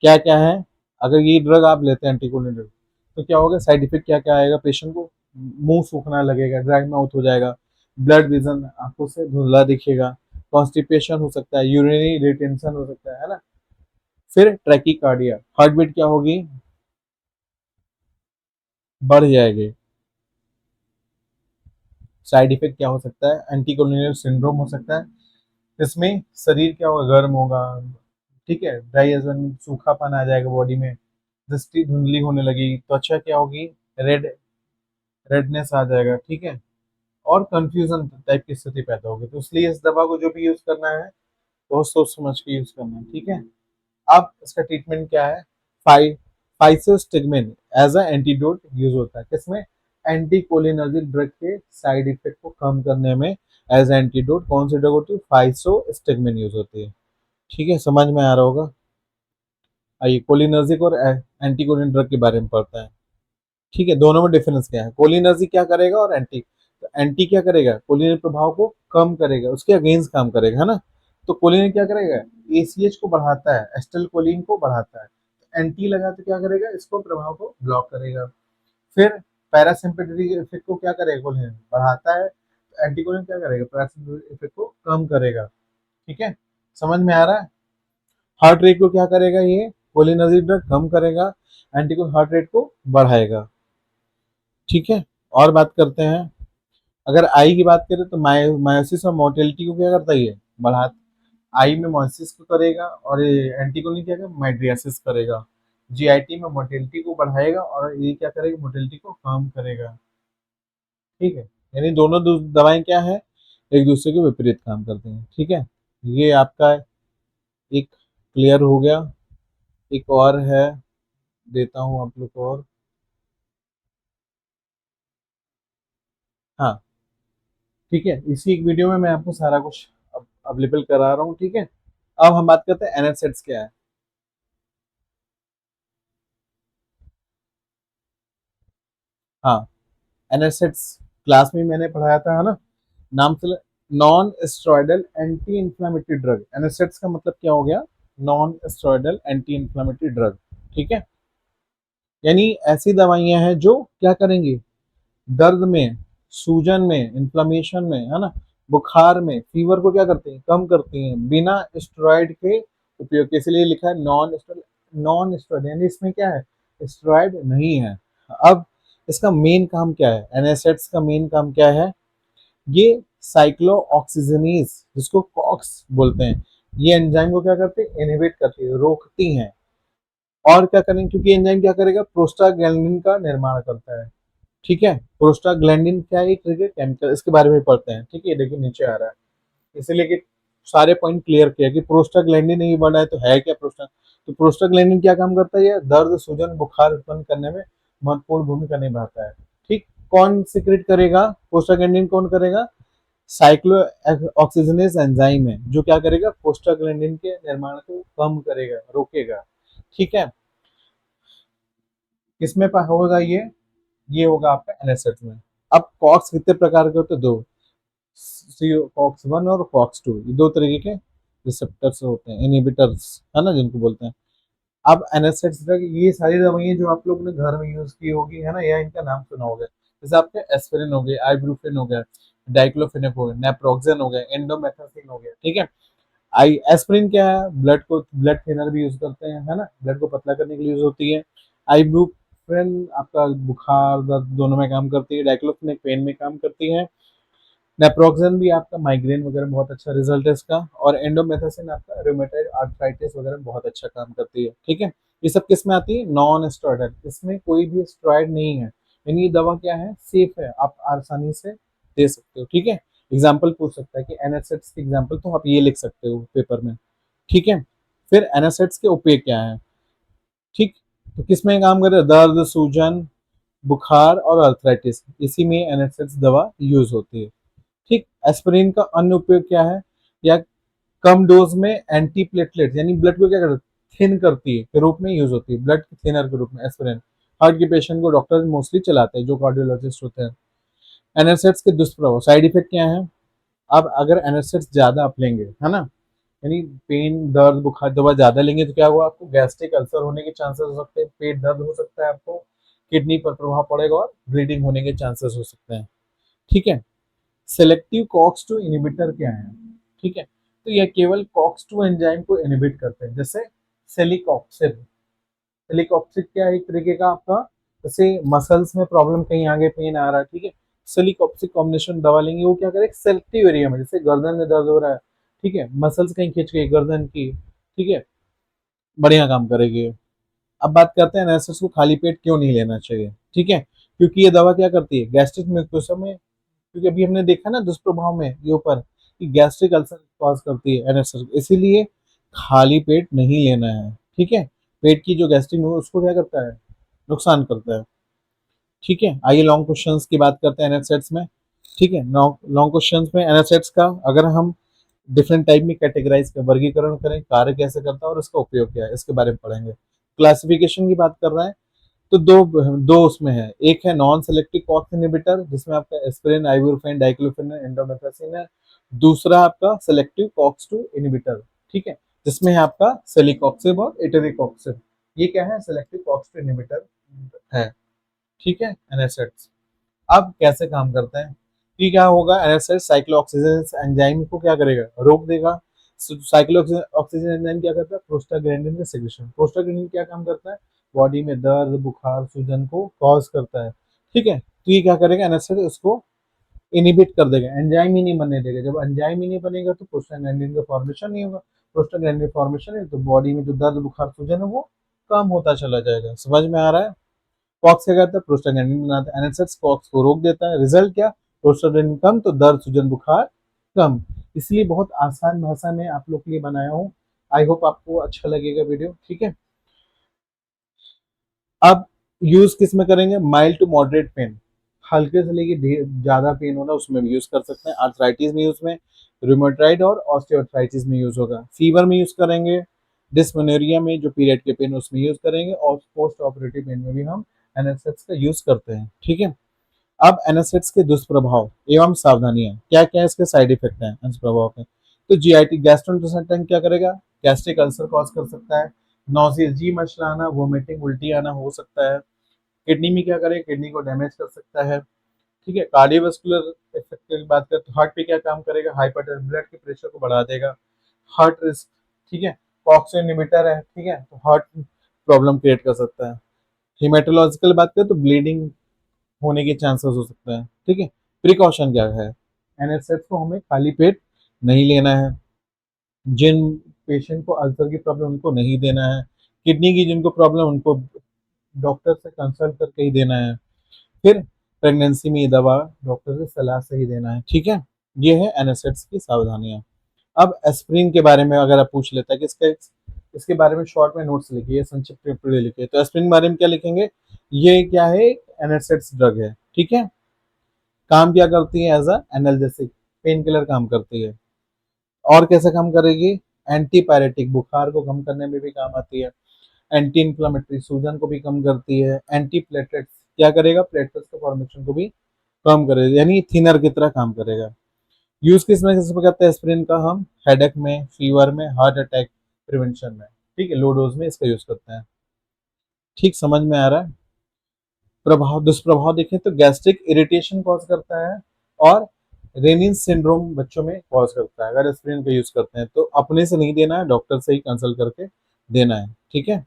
क्या क्या है। अगर ये ड्रग आप लेते हैं एंटीकोलिन ड्रग तो क्या होगा, साइड इफेक्ट क्या क्या आएगा, पेशेंट को मुंह सूखना लगेगा, ड्राई माउथ हो जाएगा, ब्लड विजन आंखों से धुंधला दिखेगा, कॉन्स्टिपेशन हो सकता है, यूरिनरी रिटेंशन हो सकता है ना। फिर ट्रैकीकार्डिया, हार्ट बीट क्या होगी, बढ़ जाएगी। साइड इफेक्ट क्या हो सकता है, एंटीकोलिनर सिंड्रोम हो सकता है, इसमें शरीर क्या होगा, गर्म होगा, ठीक है, ड्राई सूखापन आ जाएगा बॉडी में, दृष्टि धुंधली होने लगेगी, त्वचा क्या होगी, रेडनेस आ जाएगा, ठीक है, और कंफ्यूजन टाइप की स्थिति पैदा होगी। तो इसलिए इस दवा को जो भी यूज करना है बहुत सोच समझ के यूज करना है, ठीक है। अब इसका ट्रीटमेंट क्या है, फाइ physostigmine as a antidote use होता है किसमें, एंटीकोलिनर्जिक ड्रग के साइड इफेक्ट को कम करने में एज एंटीडोट कौन सी ड्रग होती है, फाइसोस्टिग्मिन यूज होती है, ठीक है, समझ में आ रहा होगा। आइए कोलिनर्जिक और एंटीकोलिन ड्रग के बारे में पढ़ते हैं, ठीक है, दोनों में डिफरेंस क्या है, कोलिनर्जिक क्या करेगा और एंटी, तो एंटी क्या करेगा, कोलिन प्रभाव को कम करेगा, उसके अगेंस्ट काम करेगा, है ना। तो कोलिन क्या करेगा, एसीएच को बढ़ाता है, एस्टिल कोलिन को बढ़ाता है, एंटी लगा तो क्या करेगा, इसको प्रभाव को ब्लॉक करेगा। फिर पैरासिम्पेथेटिक इफेक्ट को क्या करेगा, कोलिन बढ़ाता है, तो एंटीकोलिन क्या करेगा, पैरासिम्पेथेटिक इफेक्ट को कम करेगा, ठीक है, समझ में आ रहा है। हार्ट रेट को क्या करेगा, ये कोलिनर्जिक ड्रग कम करेगा, एंटीकोलिन हार्ट रेट को बढ़ाएगा, ठीक है। और बात करते हैं, अगर आई की बात करें तो मायोसिस और मोर्टेलिटी को क्या करता है, ये बढ़ा, आई में मोसिस को करेगा और एंटीकोलिन क्या करेगा, माइड्रियासिस करेगा। जीआईटी में मोटिलिटी को बढ़ाएगा और ये क्या करेगा, मोटिलिटी को कम करेगा, ठीक है। यानी दोनों दवाएं क्या है, एक दूसरे के विपरीत काम करती हैं, ठीक है। ये आपका एक क्लियर हो गया। एक और है, देता हूँ आप लोग को और, हाँ, ठीक है, इसी एक वीडियो में मैं आपको सारा कुछ अवेलेबल करा रहा हूँ, ठीक है। अब हम बात करते हैं एनएसएड्स क्या है। हाँ, एनएसएड्स क्लास में मैंने पढ़ाया था, है ना, नाम से, non steroidal anti inflammatory drug, NSAIDs का मतलब क्या हो गया, non steroidal anti inflammatory drug, ठीक है। यानी ऐसी दवाइयां हैं जो क्या करेंगी, दर्द में, सूजन में, इन्फ्लेमेशन में, है ना, बुखार में, फीवर को क्या करती हैं, कम करती हैं बिना स्टेरॉइड के उपयोग के। इसलिए लिखा है नॉन स्टेरॉइड, नॉन स्टेरॉइड यानी इसमें क्या है, स्टेरॉइड नहीं है। अब इसका मेन काम क्या है, एनएसएड्स का मेन काम क्या है, ये साइक्लोऑक्सीजनेज जिसको कॉक्स बोलते हैं, ये एंजाइम को क्या करते हैं, इनहिबिट करती है, रोकती हैं। और क्या करेंगे, क्योंकि एंजाइम क्या करेगा, प्रोस्टाग्लैंडिन का निर्माण करता है, ठीक है। प्रोस्टाग्लैंडिन क्या है, एक केमिकल, इसके बारे में पढ़ते हैं, ठीक है। देखिए नीचे आ रहा है, इसलिए कि सारे पॉइंट क्लियर किया कि प्रोस्टाग्लैंडिन नहीं बना है तो है क्या तो प्रोस्टाग्लैंडिन क्या काम करता है, ये दर्द, सूजन, बुखार उत्पन्न करने में महत्वपूर्ण भूमिका निभाता है, ठीक। कौन सीक्रेट करेगा, प्रोस्टाग्लैंडिन कौन करेगा, साइक्लो ऑक्सीजनेज एंजाइम है जो क्या करेगा, प्रोस्टाग्लैंडिन के निर्माण को कम करेगा, रोकेगा, ठीक है। किसमें होगा ये होगा आपका एनएसएच में। अब कॉक्स कितने प्रकार के होते हैं, दो, कॉक्स वन और कॉक्स टू, ये दो तरीके के रिसेप्टर्स होते हैं, इनहिबिटर्स, है ना, जिनको बोलते हैं। अब एनएसएड्स ये सारी दवाइयां जो आप लोगों ने घर में यूज की होगी, है ना, या इनका नाम सुना होगा, जैसे आपके एस्पिरिन हो गया, आइब्रूफिन हो गया, डाइक्लोफिनेक हो गया, नेप्रोक्सेन हो गया, एंडोमेथासिन हो गया, ठीक है। आई एस्पिरिन क्या है, ब्लड थिनर भी यूज करते हैं, है ना, ब्लड को पतला करने के लिए यूज होती है। आइब्रूफिन आपका बुखार दर्द दोनों में काम करती है, डाइक्लोफिनेक पेन में काम करती है, नेप्रोक्सेन भी आपका माइग्रेन वगैरह में बहुत अच्छा रिजल्ट है इसका, और एंडोमेथासिन आपका रूमेटॉइड आर्थराइटिस वगैरह में बहुत अच्छा काम करती है, ठीक है। ये सब किस में आती है, नॉन स्टेरॉइडल, इसमें कोई भी स्टेरॉइड नहीं है, यानी ये दवा क्या है, सेफ है, आप आसानी से दे सकते हो, ठीक है। एग्जाम्पल पूछ सकता है कि एनएसएड्स की एग्जाम्पल, तो आप ये लिख सकते हो पेपर में, ठीक है। फिर एनएसएड्स के उपाय क्या है, ठीक, तो किसमें काम करे, दर्द, सूजन, बुखार और अर्थराइटिस, इसी में एनएसएड्स दवा यूज होती है, ठीक। एस्पिरिन का अन्य उपयोग क्या है, या कम डोज में एंटी प्लेटलेट यानी ब्लड को क्या करती है, थिन करती है के रूप में यूज होती है, ब्लड थिनर के रूप में एस्पिरिन। हार्ट के पेशेंट को डॉक्टर मोस्टली चलाते हैं जो कार्डियोलॉजिस्ट होते हैं। एनएसएड्स के दुष्प्रभाव, साइड इफेक्ट क्या है, अब अगर एनएसएड्स ज्यादा आप लेंगे, है ना, यानी पेन, दर्द, बुखार दवा ज्यादा लेंगे तो क्या हुआ, आपको गैस्ट्रिक अल्सर होने के चांसेस हो सकते हैं, पेट दर्द हो सकता है आपको, किडनी पर प्रभाव पड़ेगा और ब्लीडिंग होने के चांसेस हो सकते हैं, ठीक है। सेलेक्टिव कॉक्स टू इनहिबिटर क्या है, ठीक है, तो यह केवल कॉक्स टू एंजाइम को इनहिबिट करते हैं, जैसे सेलिकॉक्सिब। सेलिकॉक्सिब क्या है, एक तरीके का आपका, जैसे मसल्स में प्रॉब्लम, कहीं आगे पेन आ रहा है, ठीक है, सेलिकॉक्सिब कॉम्बिनेशन दवा लेंगे, वो क्या करेगा, सेलेक्टिव एरिया में, जैसे गर्दन में दर्द हो रहा है, ठीक है, मसल्स कहीं खींच गई गर्दन की, ठीक है, बढ़िया काम करेगी। अब बात करते हैं एनालिसिस को खाली पेट क्यों नहीं लेना चाहिए, ठीक है, क्योंकि ये दवा क्या करती है, गैस्ट्रिक म्यूकोसा में, क्योंकि अभी हमने देखा ना दुष्प्रभाव में ये ऊपर कि गैस्ट्रिक अल्सर कॉज करती है एनएसएस, इसीलिए खाली पेट नहीं लेना है, ठीक है। पेट की जो गैस्ट्रिक हो उसको क्या करता है, नुकसान करता है, ठीक है। आइए लॉन्ग क्वेश्चंस की बात करते हैं एनएसएट्स में, ठीक है। लॉन्ग क्वेश्चंस में एनएसएट्स का अगर हम डिफरेंट टाइप में कैटेगराइज कर, वर्गीकरण करें, कार्य कैसे करता है और उसका उपयोग क्या है, इसके बारे में पढ़ेंगे। क्लासिफिकेशन की बात कर रहे हैं तो दो दो उसमें है, एक है नॉन सेलेक्टिव कॉक्स इनहिबिटर जिसमें आपका एस्पिरिन, आइब्यूप्रोफेन, डाइक्लोफिनेक, एंडोमेथासिन है। दूसरा आपका सेलेक्टिव कॉक्स 2 इनहिबिटर, ठीक है, जिसमें है आपका सेलिकॉक्सिब और एटरीकॉक्सिब, ये क्या है, सेलेक्टिव कॉक्स 2 इनहिबिटर है, ठीक है। एनएसएड्स अब कैसे काम करते हैं, कि क्या होगा, एनएसएड्स साइक्लोऑक्सीजनेज एंजाइम को क्या करेगा, रोक देगा। साइक्लोऑक्सीजन एंजाइम क्या करता है, प्रोस्टाग्लैंडिन का सिक्रेशन, प्रोस्टाग्लैंडिन क्या काम करता है, बॉडी में दर्द, बुखार, सूजन को कॉज करता है, ठीक है। तो ये क्या करेगा, एनएसएड्स उसको इनिबिट कर देगा, एंजाइम ही नहीं बनने देगा, जब एंजाइम ही नहीं बनेगा तो प्रोस्टाग्लैंडिन का फॉर्मेशन नहीं होगा, प्रोस्टाग्लैंडिन फॉर्मेशन है तो बॉडी में जो दर्द, बुखार, सूजन है वो कम होता चला जाएगा, समझ में आ रहा है। कॉक्स क्या करता है, प्रोस्टाग्लैंडिन बनाता है, एनएसएड्स कॉक्स को रोक देता है, रिजल्ट क्या, प्रोस्टाग्लैंडिन कम तो दर्द, सूजन, बुखार कम। इसलिए बहुत आसान भाषा में आप लोग के लिए बनाया हूँ, आई होप आपको अच्छा लगेगा वीडियो, ठीक है। अब यूज किस में करेंगे, माइल्ड टू मॉडरेट पेन, हल्के से लेके ज्यादा पेन होना उसमें भी यूज कर सकते हैं, आर्थराइटिस में यूज में, रूमेटॉइड और ऑस्टियोआर्थराइटिस में यूज होगा, फीवर में यूज करेंगे, डिस्मेनोरिया में जो पीरियड के पेन उसमें यूज करेंगे, और पोस्ट ऑपरेटिव पेन में भी हम एनएसएड्स का यूज करते हैं, ठीक है। अब एनएसएड्स के दुष्प्रभाव एवं सावधानियां क्या क्या है, इसके साइड इफेक्ट हैं दुष्प्रभाव के, तो जीआईटी गैस्ट्रोइंटेस्टाइनल क्या करेगा, गैस्ट्रिक अल्सर कॉज कर सकता है, नॉजिया जी मचला आना, वोमिटिंग उल्टी आना हो सकता है। किडनी में क्या करे, किडनी को डैमेज कर सकता है। ठीक है, कार्डियोवास्कुलर इफेक्ट की बात करें तो हार्ट पे क्या काम करेगा, हाइपरटेंशन ब्लड के प्रेशर को बढ़ा देगा, हार्ट रिस्क। ठीक है, कॉक्स इनहिबिटर है, ठीक है, तो हार्ट प्रॉब्लम क्रिएट कर सकता है। हेमेटोलॉजिकल बात करें तो ब्लीडिंग होने के चांसेस हो सकते हैं। ठीक है, प्रिकॉशन क्या है, एनएसएफ को हमें खाली पेट नहीं लेना है, जिन पेशेंट को अल्सर की प्रॉब्लम उनको नहीं देना है, किडनी की जिनको प्रॉब्लम उनको डॉक्टर से कंसल्ट करके ही देना है। फिर प्रेगनेंसी में ये दवा डॉक्टर से सलाह से ही देना है। ठीक है, ये है एनएसएड्स की सावधानियां। अब एस्प्रिन के बारे में अगर आप पूछ लेता है कि इसके बारे में शॉर्ट में नोट्स लिखिए, संक्षिप्त टिप्पणी लिखिए, तो एस्प्रिन के बारे में क्या लिखेंगे, ये क्या है, एनएसएड्स ड्रग है। ठीक है, काम क्या करती है, as a analgesic, pain killer काम करती है। और कैसे काम करेगी, एंटीपायरेटिक, बुखार को कम करने में भी काम आती है, एंटी इंफ्लेमेटरी, सूजन को भी कम करती है, एंटी प्लेटलेट्स, क्या करेगा, प्लेटलेट्स के फॉर्मेशन को भी कम करेगा, यानी थिनर की तरह काम करेगा। यूज किस में किस में करते हैं एस्पिरिन का, हम हेडेक में, फीवर में, हार्ट अटैक प्रिवेंशन में। ठीक है, लो डोज में इसका यूज करते हैं। ठीक, समझ में आ रहा है। प्रभाव, दुष्प्रभाव देखें तो गैस्ट्रिक इरिटेशन कॉज करता है, और रेनिन सिंड्रोम बच्चों में कॉज करता है अगर एस्पिरिन का यूज करते हैं तो। अपने से नहीं देना है, डॉक्टर से ही कंसल्ट करके देना है। ठीक है,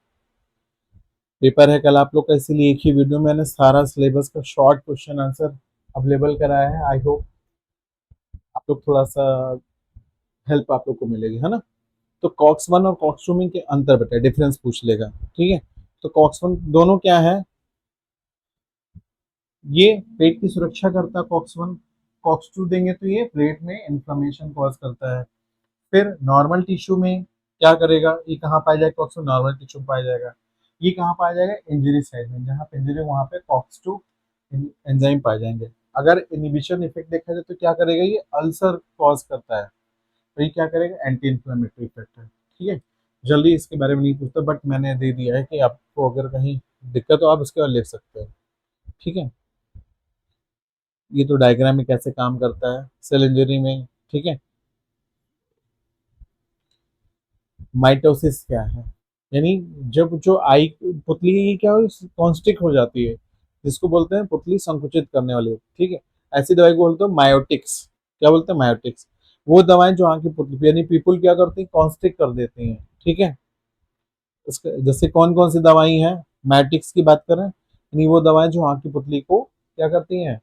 पेपर है कल आप लोग का, इसीलिए एक ही वीडियो में मैंने सारा सिलेबस का शॉर्ट क्वेश्चन आंसर अवेलेबल कराया है। आई होप आप लोग थोड़ा सा हेल्प आप लोग को मिलेगी, है ना। तो कॉक्स वन और कॉक्स टू में के अंतर बताए, डिफरेंस पूछ लेगा। ठीक है, तो कॉक्स वन दोनों क्या है, ये पेट की सुरक्षा करता है कॉक्स वन, कॉक्स टू देंगे तो ये प्लेट में इंफ्लेमेशन कॉज करता है। फिर नॉर्मल टिश्यू में क्या करेगा, ये कहाँ पाया जाएगा, कॉक्स टू नॉर्मल टिश्यू में पाया जाएगा। ये कहाँ पाया जाएगा, इंजरी साइड में, जहाँ पे इंजरी वहाँ पे कॉक्स टू एंजाइम पाए जाएंगे। अगर इनिबिशन इफेक्ट देखा जाए तो क्या करेगा, ये अल्सर कॉज करता है, तो ये क्या करेगा, एंटी इन्फ्लेमेटरी इफेक्ट है। ठीक है, जल्दी इसके बारे में नहीं पूछता, बट मैंने दे दिया है कि आपको अगर कहीं दिक्कत हो आप उसके बाद लिख सकते हो। ठीक है, ये तो डायग्राम में कैसे काम करता है सेल इंजरी में। ठीक है, माइटोसिस क्या है, यानी जब जो आई पुतली है ये क्या हो, कॉन्स्ट्रिक्ट हो जाती है, जिसको बोलते हैं पुतली संकुचित करने वाली। ठीक है, ऐसी दवाई को बोलते हैं मायोटिक्स। क्या बोलते हैं, मायोटिक्स। वो दवाएं जो आंख की पुतली, यानी पीपल क्या करती है, कॉन्स्ट्रिक्ट कर देती हैं। ठीक है, उसका जैसे कौन कौन सी दवाई हैं, मैटिक्स की बात करें, यानी वो दवाएं जो आंख की पुतली को क्या करती हैं,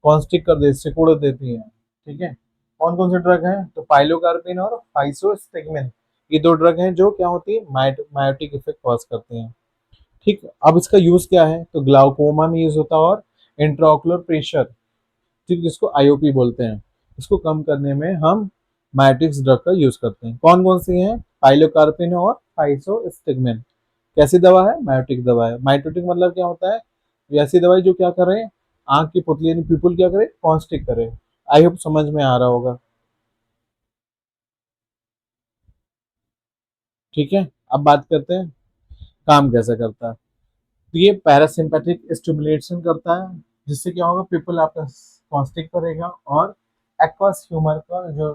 कॉन्स्ट्रिक्ट कर दे, सिकुड़ देती हैं। ठीक है, कौन कौन से ड्रग हैं, तो पाइलोकार्पिन और फाइसोस्टिग्मिन, ये दो ड्रग हैं जो क्या होती है, मायोटिक इफेक्ट कॉज करते हैं। ठीक, अब इसका यूज क्या है, तो ग्लाउकोमा में यूज होता है, और इंट्राओकुलर प्रेशर, ठीक, जिसको आईओपी बोलते हैं, इसको कम करने में हम मायोटिक्स ड्रग का यूज करते हैं। कौन कौन सी हैं, पाइलोकार्पिन और फाइसोस्टिग्मिन। कैसी दवा है, मायोटिक दवा है। मायोटिक मतलब क्या होता है, ऐसी दवाई जो क्या करे, आंख की पुतली यानी पीपल क्या करे, कॉन्स्ट्रिक्ट करे। आई होप समझ में आ रहा होगा। ठीक है, अब बात करते हैं काम कैसे करता है। तो ये पैरासिम्पैथिक स्टिमुलेशन करता है, जिससे क्या होगा, पीपल आपका कॉन्स्ट्रिक्ट करेगा, और एक्वस ह्यूमर का जो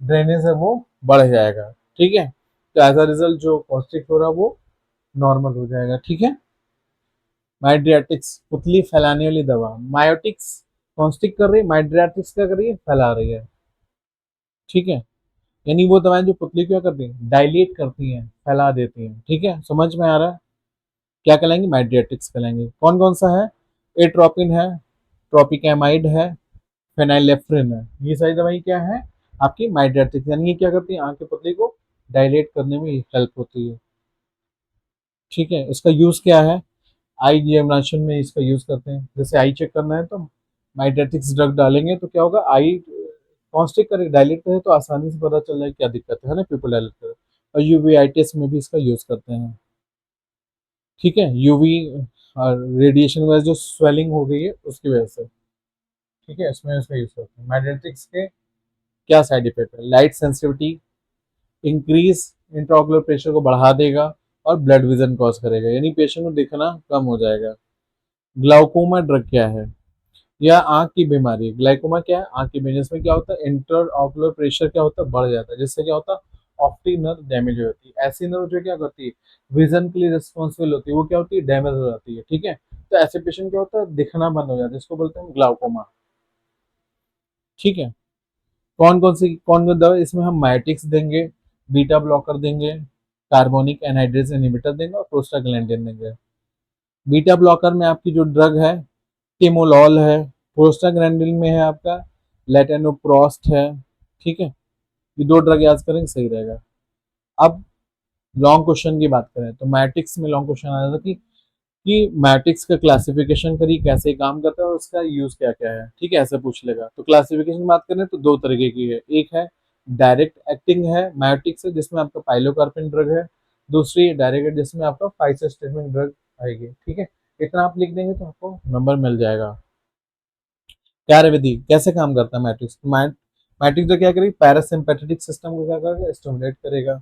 ड्रेनेज है वो बढ़ जाएगा। ठीक है, तो एज अ रिजल्ट जो कॉन्स्ट्रिक्ट हो रहा है वो नॉर्मल हो जाएगा। ठीक है, माइड्रियाटिक्स, पुतली फैलाने वाली दवा। मायोटिक्स कॉन्स्ट्रिक्ट कर रही है, माइड्रियाटिक्स क्या कर रही है, फैला रही है। ठीक है, यानी वो दवाएं जो पुतली को क्या करती है, डायलेट करती हैं, फैला देती हैं। ठीक है, समझ में आ रहा है, क्या कहलाएंगे, माइड्रियाटिक्स कहलाएंगे। कौन कौन सा है, एट्रोपिन है, ट्रोपिकेमाइड है, फेनाइलेफ्रिन है, ये सारी दवाई क्या है, आपकी माइड्रियाटिक्स, यानी ये क्या करती है, आंख की पुतली को डायलेट करने में हेल्प होती है। ठीक है, इसका यूज क्या है, आई एग्जामिनेशन में इसका यूज करते हैं, जैसे आई चेक करना है तो माइड्रेटिक्स ड्रग डालेंगे तो क्या होगा, आई कॉन्स्टिक करे, डायलेट करे, तो आसानी से पता चल जाए क्या दिक्कत है ना, पीपल डायलेट करे। और यूवीआईटीएस में भी इसका यूज करते हैं। ठीक है, यूवी रेडिएशन वजह जो स्वेलिंग हो गई है उसकी वजह से। ठीक है, इसमें इसका यूज करते हैं। माइड्रेटिक्स के क्या साइड इफेक्ट है, light sensitivity, increase intraocular pressure को बढ़ा देगा, और ब्लड विजन कॉज करेगा, यानी पेशेंट को दिखना कम हो जाएगा। ग्लाउकोमा ड्रग क्या है, या आंख की बीमारी, ग्लाइकोमा क्या है, आंख की बीमारी, इसमें क्या होता है, इंटर ऑकुलर प्रेशर क्या होता है, बढ़ जाता है, जिससे क्या होता है, ऑप्टिक नर्व डैमेज हो जाती है। ऐसी नर्व जो क्या करती है, विजन के लिए रिस्पॉन्सिबल होती है, वो क्या होती है, डैमेज हो जाती है। ठीक है, तो ऐसे पेशेंट क्या होता है, दिखना बंद हो जाता है, इसको बोलते हैं ग्लाउकोमा। ठीक है, कौन कौन दवा इसमें हम माइटिक्स देंगे, बीटा ब्लॉकर देंगे, कार्बोनिक एनहाइड्रेस इनहिबिटर देंगे और प्रोस्टाग्लैंडिन देंगे। बीटा ब्लॉकर में आपकी जो ड्रग है टिमोलॉल है, प्रोस्टाग्लैंडिन में है आपका लेटेनोप्रोस्ट है। ठीक है, ये दो ड्रग याद करेंगे सही रहेगा। अब लॉन्ग क्वेश्चन की बात करें तो मैट्रिक्स में लॉन्ग क्वेश्चन आया था कि मैट्रिक्स का क्लासिफिकेशन करिए, कैसे काम करता है और उसका यूज क्या क्या है। ठीक है, ऐसे पूछ लेगा। तो क्लासिफिकेशन की बात करें तो दो तरीके की है, एक है डायरेक्ट एक्टिंग है मैट्रिक्स है जिसमें आपका पाइलोकार्पिन ड्रग है, दूसरी डायरेक्ट जिसमें आपका फाइसोस्टेटिन ड्रग आएगी। ठीक है, इतना आप लिख देंगे तो आपको नंबर मिल जाएगा। कार्य विधि कैसे काम करता है मैट्रिक्स, मैट्रिक्स जो क्या करेगी, पैरासिम्पेथेटिक सिस्टम को क्या करेगा, स्टिमुलेट करेगा।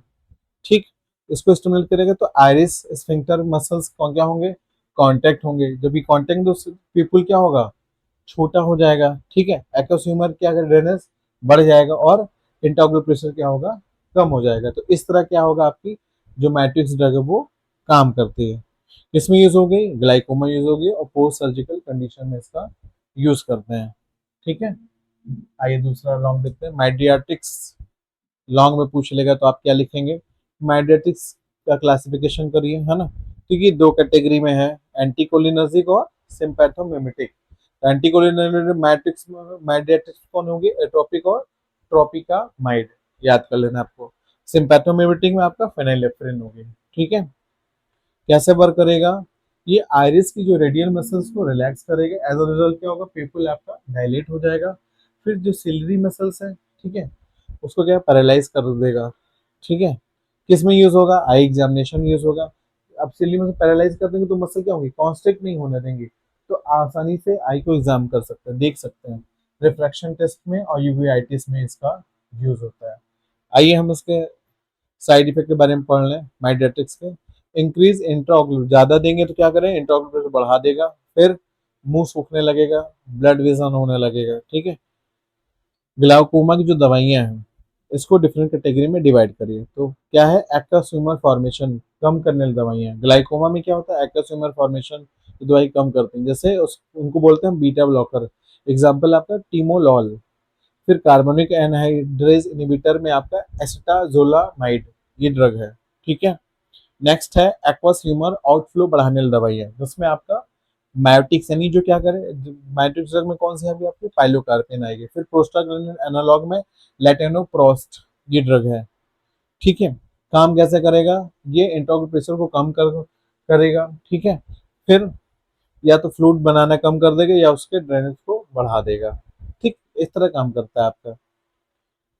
ठीक, इसको स्टिमुलेट करेगा तो आइरिस स्फिंक्टर मसल्स क्या होंगे, कांटेक्ट होंगे। जब ये कांटेक्ट तो पीपल क्या होगा, छोटा हो जाएगा। ठीक है, एक्वस ह्यूमर क्या ड्रेनेज बढ़ जाएगा और इंट्राओकुलर प्रेशर क्या होगा, कम हो जाएगा। तो इस तरह क्या होगा, आपकी जो मैट्रिक्स ड्रग है वो काम करती है। इसमें यूज हो गई, ग्लाइकोमा यूज होगी और पोस्ट सर्जिकल कंडीशन में इसका यूज करते हैं। ठीक है, आइए दूसरा लॉन्ग देखते हैं, माइडियाट्रिक्स। लॉन्ग में पूछ लेगा तो आप क्या लिखेंगे, माइडियाट्रिक्स का क्लासिफिकेशन करिए, है ना। तो ये दो कैटेगरी में है, एंटीकोलिनर्जिक और सिंपैथोमिमेटिक। एंटीकोलिनर्जिक मैट्रिक्स माइडियाट्रिक्स कौन होगी, एटोपिक और ट्रोपिका माइड, याद कर लेना आपको। सिंपैथोमिमेटिक में आपका फेनिलेफ्रिन होगी। ठीक है, कैसे वर्क करेगा, ये आइरिस की जो रेडियल मसल्स को रिलैक्स करेगा, एज अ रिजल्ट क्या होगा, पीपल आपका डायलेट हो जाएगा। फिर जो सिलरी मसल्स है, ठीक है, उसको क्या पैरालाइज कर देगा। ठीक है, किस में यूज होगा, आई एग्जामिनेशन में यूज होगा। अब सिलरी मसल पैरालाइज कर देंगे तो मसल क्या होंगी, कॉन्स्ट्रिक्ट नहीं होने देंगे, तो आसानी से आई को एग्जाम कर सकते हैं, देख सकते हैं। रिफ्रैक्शन टेस्ट में और यूवीआईटीज में इसका यूज होता है। आइए हम इसके साइड इफेक्ट के बारे में पढ़ लें माइडियाट्रिक्स के। इंक्रीज इंट्राऑकुलर, ज्यादा देंगे तो क्या करें, इंट्राऑकुलर प्रेशर बढ़ा देगा, फिर मुंह सूखने लगेगा, ब्लड विजन होने लगेगा। ठीक है, ग्लाउकोमा की जो दवाइयां हैं इसको डिफरेंट कैटेगरी में डिवाइड करिए। तो क्या है, एक्वस ह्यूमर फॉर्मेशन कम करने वाली दवाइयां। ग्लाइकोमा में क्या होता है, एक्वस ह्यूमर फॉर्मेशन की दवाई कम करती है, जैसे उनको बोलते हैं बीटा ब्लॉकर। एग्जाम्पल आपका टीमोलॉल। फिर कार्बोनिक एनहाइड्रेज इनहिबिटर में आपका एसिटाजोलामाइड, ये ड्रग है। ठीक है, नेक्स्ट है एक्वस ह्यूमर आउटफ्लो बढ़ाने वाली दवाई है, जिसमें आपका मायोटिक्स यानी जो क्या करे, मायोटिक्स ड्रग में कौन सी आएगी, आपकी पाइलोकार्पिन आएगी। फिर प्रोस्टाग्लैंडिन एनालॉग में लेटेनोप्रोस्ट, ये ड्रग है। ठीक है, काम कैसे करेगा, ये इंट्राऑकुलर प्रेशर को कम करेगा। ठीक है, फिर या तो फ्लूइड बनाना कम कर देगा या उसके ड्रेनेज को बढ़ा देगा। ठीक, इस तरह काम करता है आपका।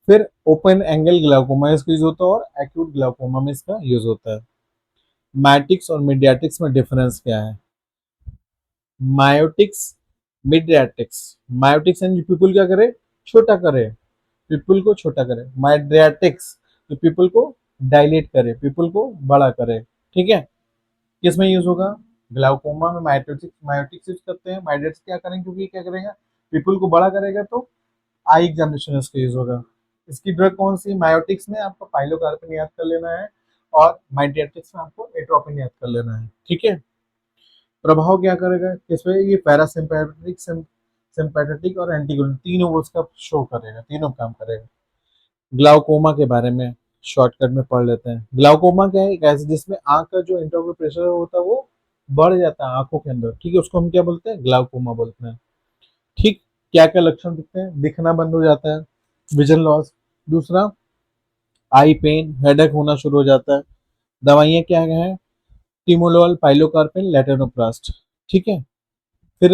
फिर ओपन एंगल ग्लाउकोमा इसका यूज होता है और एक्यूट ग्लाउकोमा में इसका यूज होता है। मैटिक्स और मीडियाटिक्स में डिफरेंस क्या है, मायोटिक्स मीडियाटिक्स। मायोटिक्स यानी पीपल क्या करे, छोटा करे, पीपल को छोटा करे। माइड्रियाटिक्स जो पीपल को डायलेट करे, पीपल को बड़ा करे। ठीक है, किस में यूज होगा, ग्लाउकोमा में मायोटिक्स मायोटिक्स यूज करते हैं। माइड्रियाटिक्स क्या करेंगे, क्योंकि क्या करेगा, पीपल को बड़ा करेगा तो आई एग्जामिनेशन इसका यूज होगा। इसकी ड्रग कौन सी, मायोटिक्स में आपको पाइलोकार्पिन याद कर लेना है और माइडियाटिक्स में आपको एट्रोपिन याद कर लेना है। ठीक है, प्रभाव क्या करेगा इसमें, ये पैरासिम्पैथेटिक सिंपैथेटिक और एंटीकोलिन तीनों वो उसका शो करेगा, तीनों काम करेगा। ग्लाउकोमा के बारे में शॉर्टकट में पढ़ लेते हैं। ग्लाउकोमा क्या है, एक ऐसे जिसमें आंख का जो इंट्राओकुलर प्रेशर होता है वो बढ़ जाता है आंखों के अंदर। ठीक है, उसको हम क्या बोलते हैं, ग्लाउकोमा बोलते हैं। ठीक, क्या क्या लक्षण दिखते हैं, दिखना बंद हो जाता है, विजन लॉस। दूसरा, आई पेन, हेडेक होना शुरू हो जाता है। दवाइयाँ क्या हैं, टिमोलॉल, पाइलोकार्पिन, लेटेनोप्रास्ट। ठीक है, फिर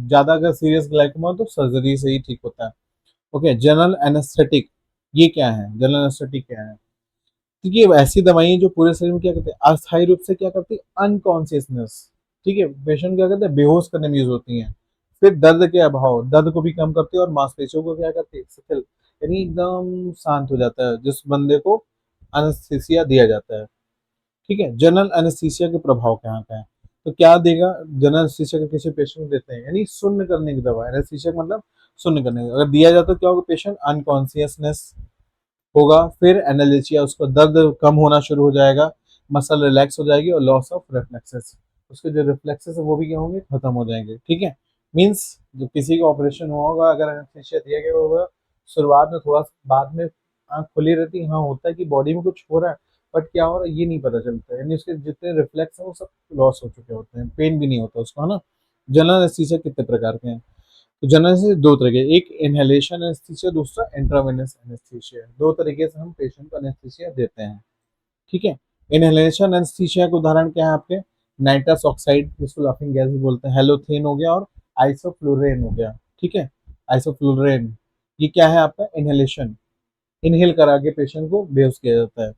ज्यादा अगर सीरियस ग्लाइकोमा तो सर्जरी से ही ठीक होता है। ओके, जनरल एनेस्थेटिक, ये क्या है, जनरल एनेस्थेटिक क्या है, क्योंकि ये ऐसी दवाइयाँ जो पूरे शरीर में क्या करते हैं, अस्थायी रूप से क्या करती है, अनकॉन्शियसनेस। ठीक है, पेशेंट क्या करते हैं, बेहोश करने में यूज होती हैं। फिर दर्द के अभाव, दर्द को भी कम करती है और मांसपेशियों को क्या करती है, शिथिल, यानी एकदम शांत हो जाता है जिस बंदे को अनेस्थीसिया दिया जाता है। ठीक है, जनरल एनेस्थीसिया के प्रभाव कहाँ का है, तो क्या देगा, जनरल एनेस्थीसिया का किसी पेशेंट को देते हैं, यानी शून्य करने की दवा। एनेस्थीसिया मतलब शून्य करने की, अगर दिया जाता तो क्या होगा, पेशेंट अनकॉन्शियसनेस होगा, फिर एनाल्जेसिया, उसको दर्द कम होना शुरू हो जाएगा, मसल रिलैक्स हो जाएगी और लॉस ऑफ रिफ्लेक्सेस, उसके जो रिफ्लेक्सेस है वो भी क्या होंगे, खत्म हो जाएंगे। ठीक है, मीन्स जो किसी का ऑपरेशन हुआ होगा, अगर एनेस्थीसिया दिया गया होगा, शुरुआत में थोड़ा सा, बाद में आंख खुली रहती है, हाँ होता है कि बॉडी में कुछ हो रहा है, बट क्या हो रहा है ये नहीं पता चलता, यानी उसके जितने रिफ्लेक्स हैं वो सब लॉस हो चुके होते हैं, पेन भी नहीं होता उसको, है ना। जनरल एनेस्थीसिया कितने प्रकार के हैं? तो जनरल एनेस्थीसिया दो तरह के, एक इनहेलेशन एनेस्थीसिया, दूसरा इंट्रावेनस एनेस्थीसिया। दो तरीके से हम पेशेंट को एनेस्थीसिया देते हैं। ठीक है, इनहेलेशन एनेस्थीसिया के उदाहरण क्या है आपके? नाइट्रस ऑक्साइड, जिसको लाफिंग गैस भी बोलते हैं, हेलोथेन हो गया, और आइसोफ्लुरेन हो गया। ठीक है, आइसोफ्लुरेन, ये क्या है आपका? इनहेलेशन, इनहेल करा के पेशेंट को बेहोश किया जाता है।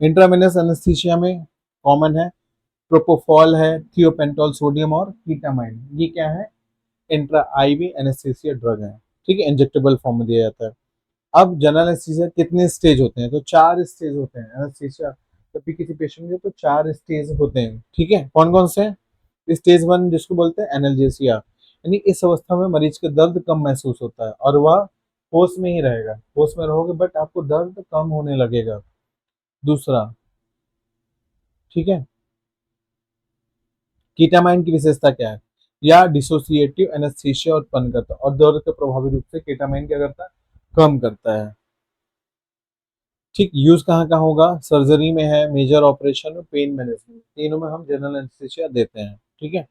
इंट्रावेनस एनेस्थीसिया में कॉमन है, प्रोपोफॉल है, थियोपेंटोल सोडियम और कीटामाइन, ये क्या है? इंट्रा आईवी एनेस्थीसिया ड्रग है। ठीक है, इंजेक्टेबल फॉर्म में दिया जाता है। अब जनरल एनेस्थीसिया कितने स्टेज होते हैं? तो 4 स्टेज होते हैं एनेस्थीसिया, जब भी किसी पेशेंट के तो 4 स्टेज होते हैं। ठीक है, कौन कौन से? स्टेज 1 जिसको बोलते हैं एनाल्जेसिया, यानी इस अवस्था में मरीज के दर्द कम महसूस होता है और वह होश में ही रहेगा, होश में रहोगे बट आपको दर्द कम होने लगेगा। दूसरा, ठीक है, कीटामाइन की विशेषता क्या है? या डिसोसिएटिव एनेस्थीसिया उत्पन्न करता है, और दर्द को प्रभावी रूप से कीटामाइन क्या करता है? कम करता है। ठीक, यूज कहाँ कहाँ होगा? सर्जरी में है, मेजर ऑपरेशन में, पेन मैनेजमेंट, तीनों में हम जनरल एनेस्थीसिया देते हैं। ठीक है,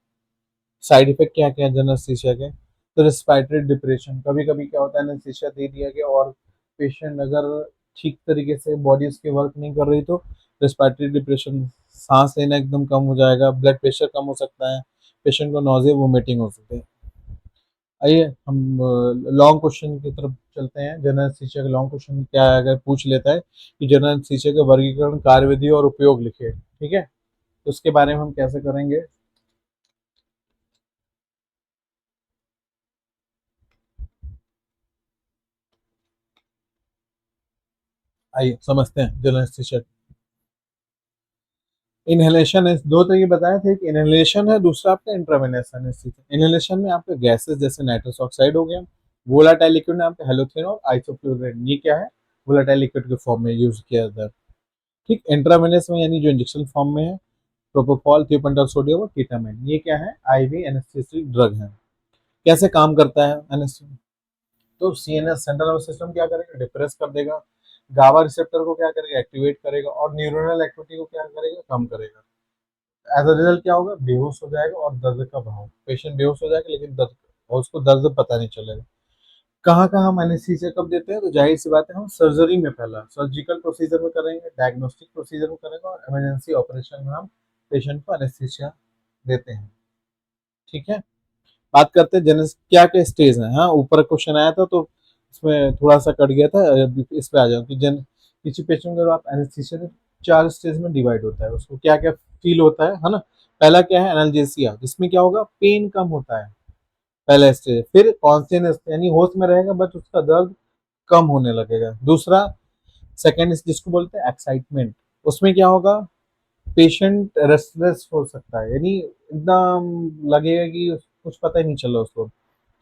साइड इफेक्ट क्या क्या है जनरल एनेस्थीसिया के? तो रेस्पिरेटरी डिप्रेशन, कभी कभी क्या होता है, एनेस्थीसिया दे दिया गया और पेशेंट अगर ठीक तरीके से बॉडी उसकी वर्क नहीं कर रही, तो रेस्पिरेटरी डिप्रेशन, सांस लेना एकदम कम हो जाएगा, ब्लड प्रेशर कम हो सकता है, पेशेंट को नॉजिया वोमिटिंग हो सकती है। आइए हम लॉन्ग क्वेश्चन की तरफ चलते हैं। जनरल एनेस्थीसिया का लॉन्ग क्वेश्चन क्या है, अगर पूछ लेता है कि जनरल एनेस्थीसिया का वर्गीकरण, कार्यविधि और उपयोग लिखिए। ठीक है, तो उसके बारे में हम कैसे करेंगे? आइए समझते हैं जनरल एनेस्थीसिया। इनहेलेशन है, दो तरीके बताए थे, एक इनहेलेशन है, दूसरा आपका इंट्रावेनस एनेस्थीसिया। इनहेलेशन में आपके गैसेस जैसे नाइट्रस ऑक्साइड हो गया, वोलाटाइल लिक्विड में आपका हेलोथेन और आइसोफ्लुरेन, ये क्या है? वोलाटाइल लिक्विड के फॉर्म में यूज किया जाता है। ठीक, इंट्रावेनस में यानी जो इंजेक्शन फॉर्म में है, प्रोपोफॉल, थियोपेंटोल सोडियम और कीटामाइन, ये क्या है? आईवी एनेस्थेटिक ड्रग है। कैसे काम करता है एनेस्थीसिया? तो सीएनएस, सेंट्रल नर्वस सिस्टम क्या करेगा? डिप्रेस कर देगा, गाबा रिसेप्टर को क्या करेगा? एक्टिवेट करेगा, और न्यूरोनल एक्टिविटी को क्या करेगा? कम करेगा। एज अ रिजल्ट क्या होगा? बेहोश हो जाएगा और दर्द का भाव, पेशेंट बेहोश हो जाएगा लेकिन दर्द, और उसको दर्द पता नहीं चलेगा। कहाँ कहाँ हम एनेस्थीसिया कब देते हैं? तो जाहिर सी बात है, हम सर्जरी में, पहला सर्जिकल प्रोसीजर में करेंगे, डायग्नोस्टिक प्रोसीजर में करेंगे, और इमरजेंसी ऑपरेशन में हम पेशेंट को एनेस्थीसिया देते हैं। ठीक है, बात करते हैं जनरल क्या क्या स्टेज है। हाँ, ऊपर क्वेश्चन आया था तो इसमें थोड़ा सा कट गया था, अभी इस पे आ जाओ कि किसी पेशेंट को आप एनेस्थीसिया 4 स्टेज में डिवाइड होता है, उसको क्या क्या फील होता है ना। पहला क्या है? एनाल्जेसिया, जिसमें क्या होगा? पेन कम होता है, पहला स्टेज। फिर कॉन्शियसनेस, यानी होश में रहेगा बट उसका दर्द कम होने लगेगा। दूसरा, सेकेंड जिसको बोलते हैं एक्साइटमेंट, उसमें क्या होगा? पेशेंट रेस्टलेस हो सकता है, यानी एकदम लगेगा कि कुछ पता ही नहीं चला उसको।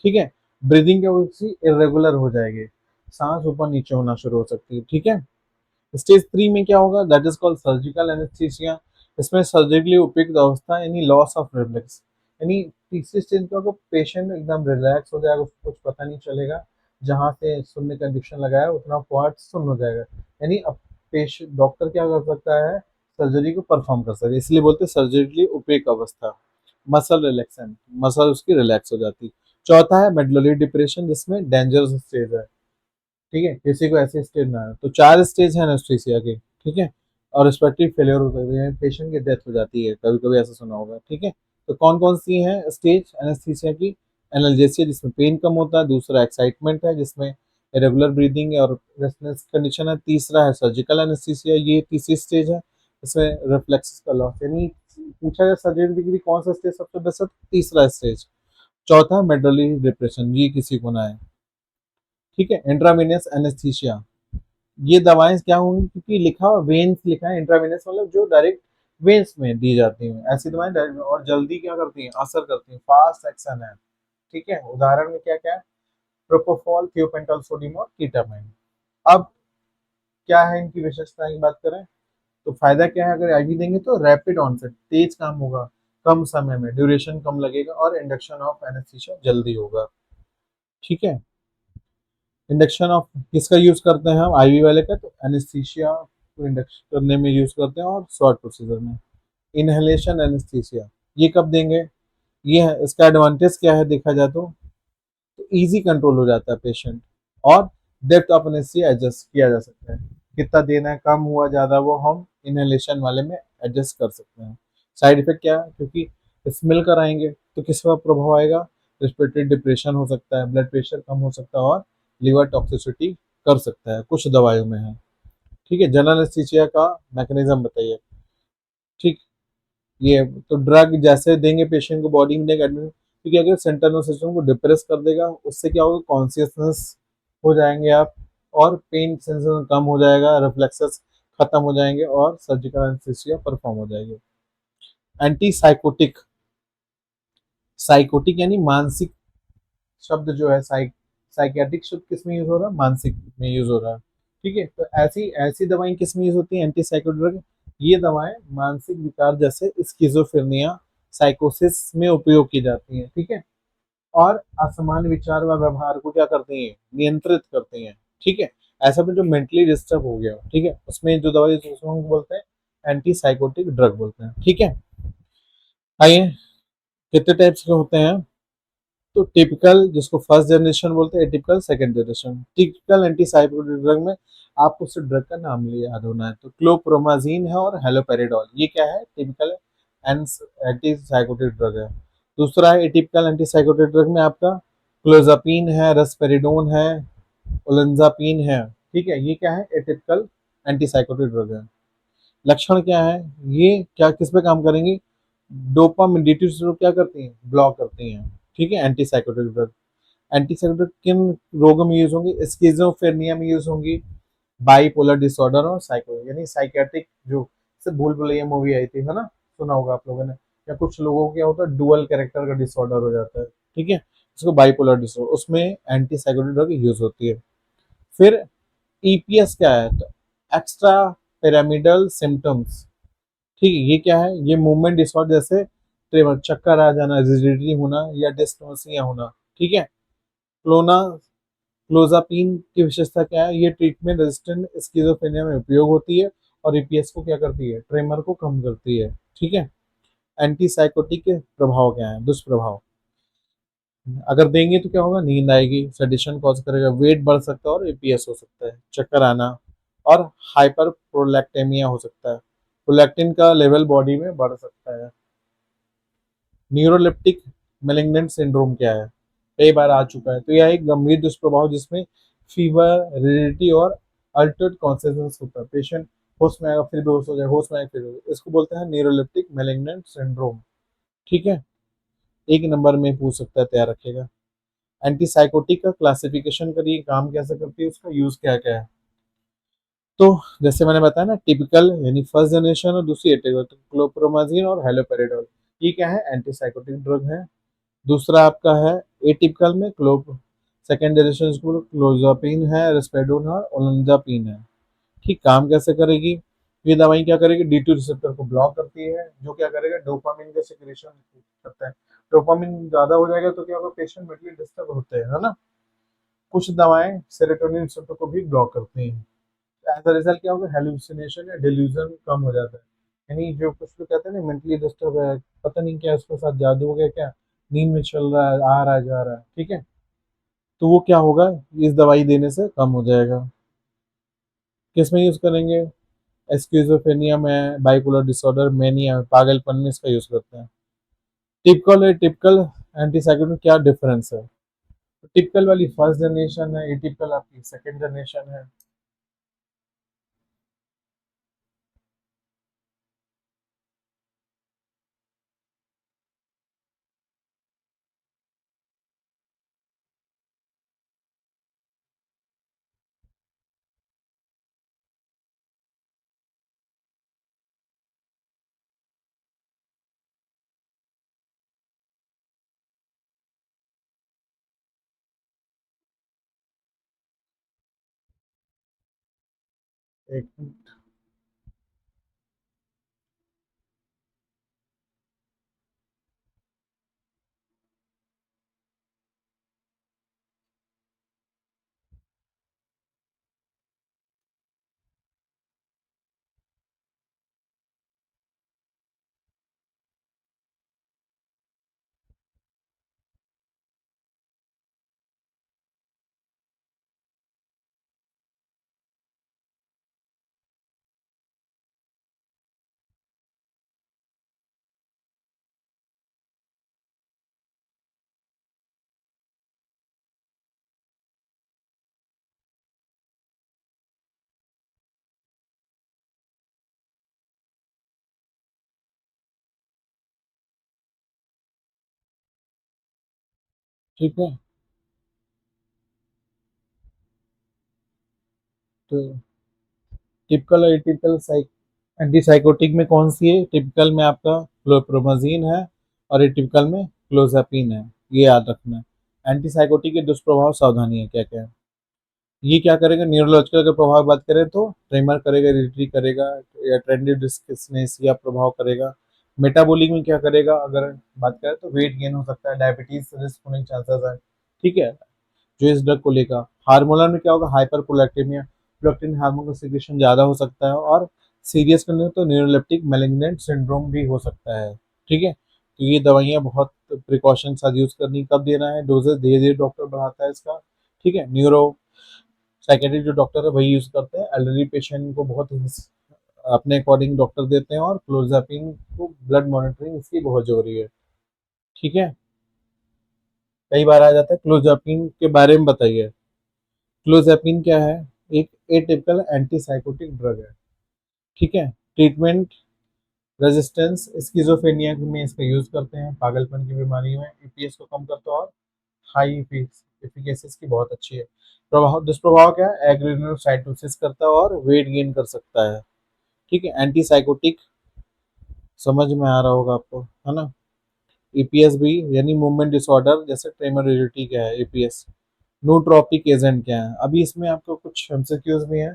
ठीक है, ब्रीदिंग क्या होगी? इरेगुलर हो जाएगी, सांस ऊपर नीचे होना शुरू हो सकती है। ठीक है, स्टेज 3 में क्या होगा? That is called surgical anaesthesia. इसमें सर्जिकली उपयुक्त अवस्था यानी लॉस ऑफ रिफ्लेक्स, यानी तीसरी स्टेज का को पेशेंट एकदम रिलैक्स हो जाएगा, उसको कुछ पता नहीं चलेगा, जहां से सुनने का इंजेक्शन लगाया उतना पार्ट सुन हो जाएगा, यानी अब पेशेंट, डॉक्टर क्या कर सकता है? सर्जरी को परफॉर्म कर सकता है, इसलिए बोलते हैं सर्जिकली उपयुक्त अवस्था। मसल रिलैक्सन, मसल उसकी रिलैक्स हो जाती है। चौथा है मेडुलरी डिप्रेशन, जिसमें डेंजरस स्टेज है। ठीक है, किसी को ऐसे स्टेज ना है, तो 4 स्टेज है एनेस्थीसिया के। ठीक है, और रिस्पेक्टिव फेलियर हो सकते हैं, पेशेंट की डेथ हो जाती है, कभी कभी ऐसा सुना होगा। ठीक है, तो कौन कौन सी है स्टेज एनेस्थीसिया की? एनाल्जेसिया, जिसमें पेन कम होता है। दूसरा, एक्साइटमेंट है, जिसमें इरेगुलर ब्रीदिंग और रेस्टलेस कंडीशन है। तीसरा है सर्जिकल एनेस्थीसिया, ये तीसरी स्टेज है, इसमें रिफ्लेक्सेस का लॉस, यानी पूछा जाए सर्जरी डिग्री कौन सा स्टेज सबसे बेस्ट है, तीसरा स्टेज। चौथा मेडुलरी डिप्रेशन, ये किसी को ना है। ठीक है, इंट्रावेनस एनेस्थीसिया, ये दवाएं क्या होंगी? क्योंकि लिखा और वेन्स लिखा है, इंट्रावेनस मतलब जो डायरेक्ट वेन्स में दी जाती हैं, ऐसी दवाएं डायरेक्ट और जल्दी क्या करती हैं? असर करती हैं, फास्ट एक्शन है। ठीक है, उदाहरण में क्या क्या है? प्रोपोफॉल, थियोपेंटोल सोडियम और कीटामाइन। अब क्या है इनकी विशेषता की बात करें तो फायदा क्या है, अगर आईवी देंगे तो रैपिड ऑनसेट, तेज काम होगा, कम समय में, ड्यूरेशन कम लगेगा और इंडक्शन ऑफ एनेस्थीसिया जल्दी होगा। ठीक है। इंडक्शन ऑफ किसका यूज करते हैं हम आईवी वाले का, तो एनेस्थीसिया को इंडक्शन करने में यूज करते हैं और शॉर्ट प्रोसीजर में। इनहेलेशन एनेस्थीसिया ये कब देंगे, ये है इसका एडवांटेज क्या है देखा जाए तो इजी कंट्रोल हो जाता है पेशेंट, और डेप्थ ऑफ एनेस्थीसिया एडजस्ट किया जा सकता है, कितना देना है, कम हुआ ज़्यादा वो हम इनहेलेशन वाले में एडजस्ट कर सकते हैं। साइड इफेक्ट क्या है, क्योंकि स्मेल कराएंगे तो किस पर प्रभाव आएगा, रिस्पिरेटरी डिप्रेशन हो सकता है, ब्लड प्रेशर कम हो सकता है और लिवर टॉक्सिसिटी कर सकता है, कुछ दवाइयों में है। ठीक है। जनरल एनेस्थीसिया का मैकेनिज्म बताइए। ठीक। ये तो ड्रग जैसे देंगे पेशेंट को बॉडी में देगा एडमिट, क्योंकि अगर सेंट्रल नर्वस सिस्टम को डिप्रेस कर देगा उससे क्या होगा, कॉन्शियसनेस हो जाएंगे आप, और पेन सेंसेशन कम हो जाएगा, रिफ्लेक्सेस खत्म हो जाएंगे और सर्जिकल एनेस्थीसिया परफॉर्म हो जाएगी। एंटी साइकोटिक, साइकोटिक यानी मानसिक शब्द जो है साइकियाट्रिक शब्द किस में यूज हो रहा है, मानसिक में यूज हो रहा है। ठीक है। तो ऐसी ऐसी दवाएं किस में यूज होती हैं, एंटी साइकोटिक ड्रग, ये दवाएं मानसिक विकार जैसे स्किजोफ्रेनिया, साइकोसिस में उपयोग की जाती हैं। ठीक है। और असामान्य विचार व व्यवहार को क्या करती हैं, नियंत्रित करती हैं। ठीक है। ऐसा में जो मेंटली डिस्टर्ब हो गया, ठीक है, उसमें जो दवाई उसको हम बोलते हैं एंटी साइकोटिक ड्रग बोलते हैं। ठीक है। आइए, कितने टाइप्स के होते हैं, तो टिपिकल जिसको फर्स्ट जनरेशन बोलते हैं, typical second generation. Typical antipsychotic drug में आपको सिर्फ ड्रग का नाम लिया याद होना है, तो क्लोप्रोमाजीन है और हेलोपेरिडोल, ये क्या है, टिपिकल एंटीसाइकोटिक ड्रग है। दूसरा है एटिपिकल एंटीसाइकोटिक ड्रग में आपका क्लोजापिन है, रेस्पेरिडोन है, ओलेंजापिन है। ठीक है। ये क्या है, एटिपिकल एंटीसाइकोटिक ड्रग है। लक्षण क्या है, ये क्या किस पे काम करेंगी, डोपामिन डी क्या करती हैं, ब्लॉक करती हैं। ठीक है। एंटीसाइकोटिक ड्रग, एंटीसाइकोटिक किन रोगों में यूज होंगी, स्किज़ोफ्रेनिया में यूज होंगी, बाइपोलर डिसऑर्डर और साइको यानी साइकेट्रिक, जो से भूल भुलैया मूवी आई थी है ना, सुना होगा आप लोगों ने, या कुछ लोगों को क्या होता है डुअल कैरेक्टर का डिसऑर्डर हो जाता है। ठीक है। इसको बाइपोलर डिसऑर्डर, उसमें एंटीसाइकोटिक ड्रग यूज होती है। फिर ईपीएस क्या है, तो एक्स्ट्रा पिरामिडल सिम्टम्स। ठीक है। ये क्या है, ये मूवमेंट डिसऑर्डर जैसे ट्रेमर, चक्कर आ जाना, रिजिडिटी होना या डिस्टोनिया होना। ठीक है। क्लोना क्लोजापिन की विशेषता क्या है, ये ट्रीटमेंट रेजिस्टेंट स्किज़ोफ्रेनिया में उपयोग होती है और ईपीएस को क्या करती है, ट्रेमर को कम करती है। ठीक है। एंटीसाइकोटिक के प्रभाव क्या है, दुष्प्रभाव, अगर देंगे तो क्या होगा, नींद आएगी, सेडिशन कॉज करेगा, वेट बढ़ सकता है और एपीएस हो सकता है, चक्कर आना और हाइपर प्रोलैक्टेमिया हो सकता है, प्रोलैक्टिन का लेवल बॉडी में बढ़ सकता है। न्यूरोलेप्टिक मेलिग्नेंट सिंड्रोम क्या है, कई बार आ चुका है, तो यह एक गंभीर दुष्प्रभाव जिसमें फीवर, रिजिडिटी और अल्टर्ड कॉन्सियसनेस होता है, पेशेंट होश में आएगा फिर बेहोश हो जाए, होश में आएगा फिर बेहोश। इसको बोलते हैं न्यूरोलेप्टिक मेलिग्नेंट सिंड्रोम। ठीक है। एक नंबर में पूछ सकता है, तैयार रखेगा। एंटीसाइकोटिक का क्लासिफिकेशन करिए, काम कैसे करती है, उसका यूज क्या क्या है। तो जैसे मैंने बताया ना, टिपिकल यानी फर्स्ट जनरेशन और दूसरी एटिपिकल, तो क्लोप्रोमाजीन और हेलोपेरिडोल, ये क्या है, एंटीसाइकोटिक ड्रग है। दूसरा आपका है एटिपिकल में क्लोप, सेकेंड जनरेशन क्लोजापिन है, रिस्पेडोन है, ओलंजापिन है। ठीक। काम कैसे करेगी, ये दवाई क्या करेगी, डी टू रिसेप्टर को ब्लॉक करती है, जो क्या करेगा, डोपामिन का सिक्रेशन करता है। डोपामिन ज्यादा हो जाएगा तो क्या होगा, पेशेंट मेंटली डिस्टर्ब होते हैं है ना। कुछ दवाएं सेरोटोनिन रिसेप्टर को भी ब्लॉक करती हैं, एज अ रिजल्ट क्या होगा, हेलुसिनेशन या डिल्यूजन कम हो जाता है। यानी जो कुछ लोग कहते हैं ना मेंटली डिस्टर्ब है, पता नहीं क्या उसके साथ जादू हो गया क्या, नींद में चल रहा है, आ रहा है, जा रहा है। ठीक है। तो वो क्या होगा, इस दवाई देने से कम हो जाएगा। किस में यूज करेंगे, स्किज़ोफ्रेनिया में, बाइपोलर डिसऑर्डर, मैनिया में, पागलपन में इसका यूज करते हैं। टिपिकल है, टिपिकल एंटीसाइकोटिक में क्या डिफरेंस है, टिपिकल वाली फर्स्ट जनरेशन है, एटिपिकल आपकी सेकंड जनरेशन है। एक मिनट। ठीक है, तो टिपिकल और एटिपिकल एंटीसाइकोटिक में कौन सी है? टिपिकल में आपका क्लोप्रोमाजीन है और एटिपिकल में क्लोजापिन है, ये याद रखना है। एंटीसाइकोटिक के दुष्प्रभाव सावधानी है क्या क्या है। ये क्या करेगा? न्यूरोलॉजिकल का प्रभाव बात करें तो ट्रेमर करेगा, इरिटेटरी करेगा, या ट्रेंडिव डिस्कनेस या प्रभाव करेगा। मेटाबॉलिक में क्या करेगा? अगर बात करें तो वेट गेन हो सकता है, डायबिटीज रिस्क होने के चांसेस है। ठीक है, जो इस ड्रग को लेकर। हार्मोनल में क्या होगा? हाइपर प्रोलैक्टिमिया, प्रोलैक्टिन हार्मोन का सिक्रेशन ज्यादा हो सकता है, और सीरियस करने तो न्यूरोलेप्टिक मैलिग्नेंट सिंड्रोम भी हो सकता है। ठीक है, तो ये दवाइयाँ बहुत प्रिकॉशन के साथ यूज करनी। कब देना है? डोजेस धीरे धीरे डॉक्टर बढ़ाता है इसका। ठीक है, न्यूरो साइकेट्रिक जो डॉक्टर है वही यूज करते हैं। एल्डरली पेशेंट को बहुत अपने अकॉर्डिंग डॉक्टर देते हैं, और क्लोजापिन को ब्लड मॉनिटरिंग इसकी बहुत जरूरी है। ठीक है, कई बार आ जाता है क्लोजापिन के बारे में बताइए। क्लोजापिन क्या है? एक एटिपिकल एंटीसाइकोटिक ड्रग है। ठीक है, ट्रीटमेंट रेजिस्टेंस स्किज़ोफ्रेनिया में इसका यूज करते हैं, पागलपन की बीमारी में ईपीएस को कम करता है, और हाई एफिकेसी इसकी बहुत अच्छी है। प्रभाव, दुष्प्रभाव क्या है? एग्रेनुलोसाइटोसिस करता है और वेट गेन कर सकता है। ठीक है, एंटीसाइकोटिक समझ में आ रहा होगा आपको, है ना। ईपीएस भी यानी मूवमेंट डिसऑर्डर, जैसे ट्रेमोरिलिटी क्या है ईपीएस। नूट्रोपिक एजेंट क्या है? अभी इसमें आपको कुछ एमसीक्यूज भी हैं,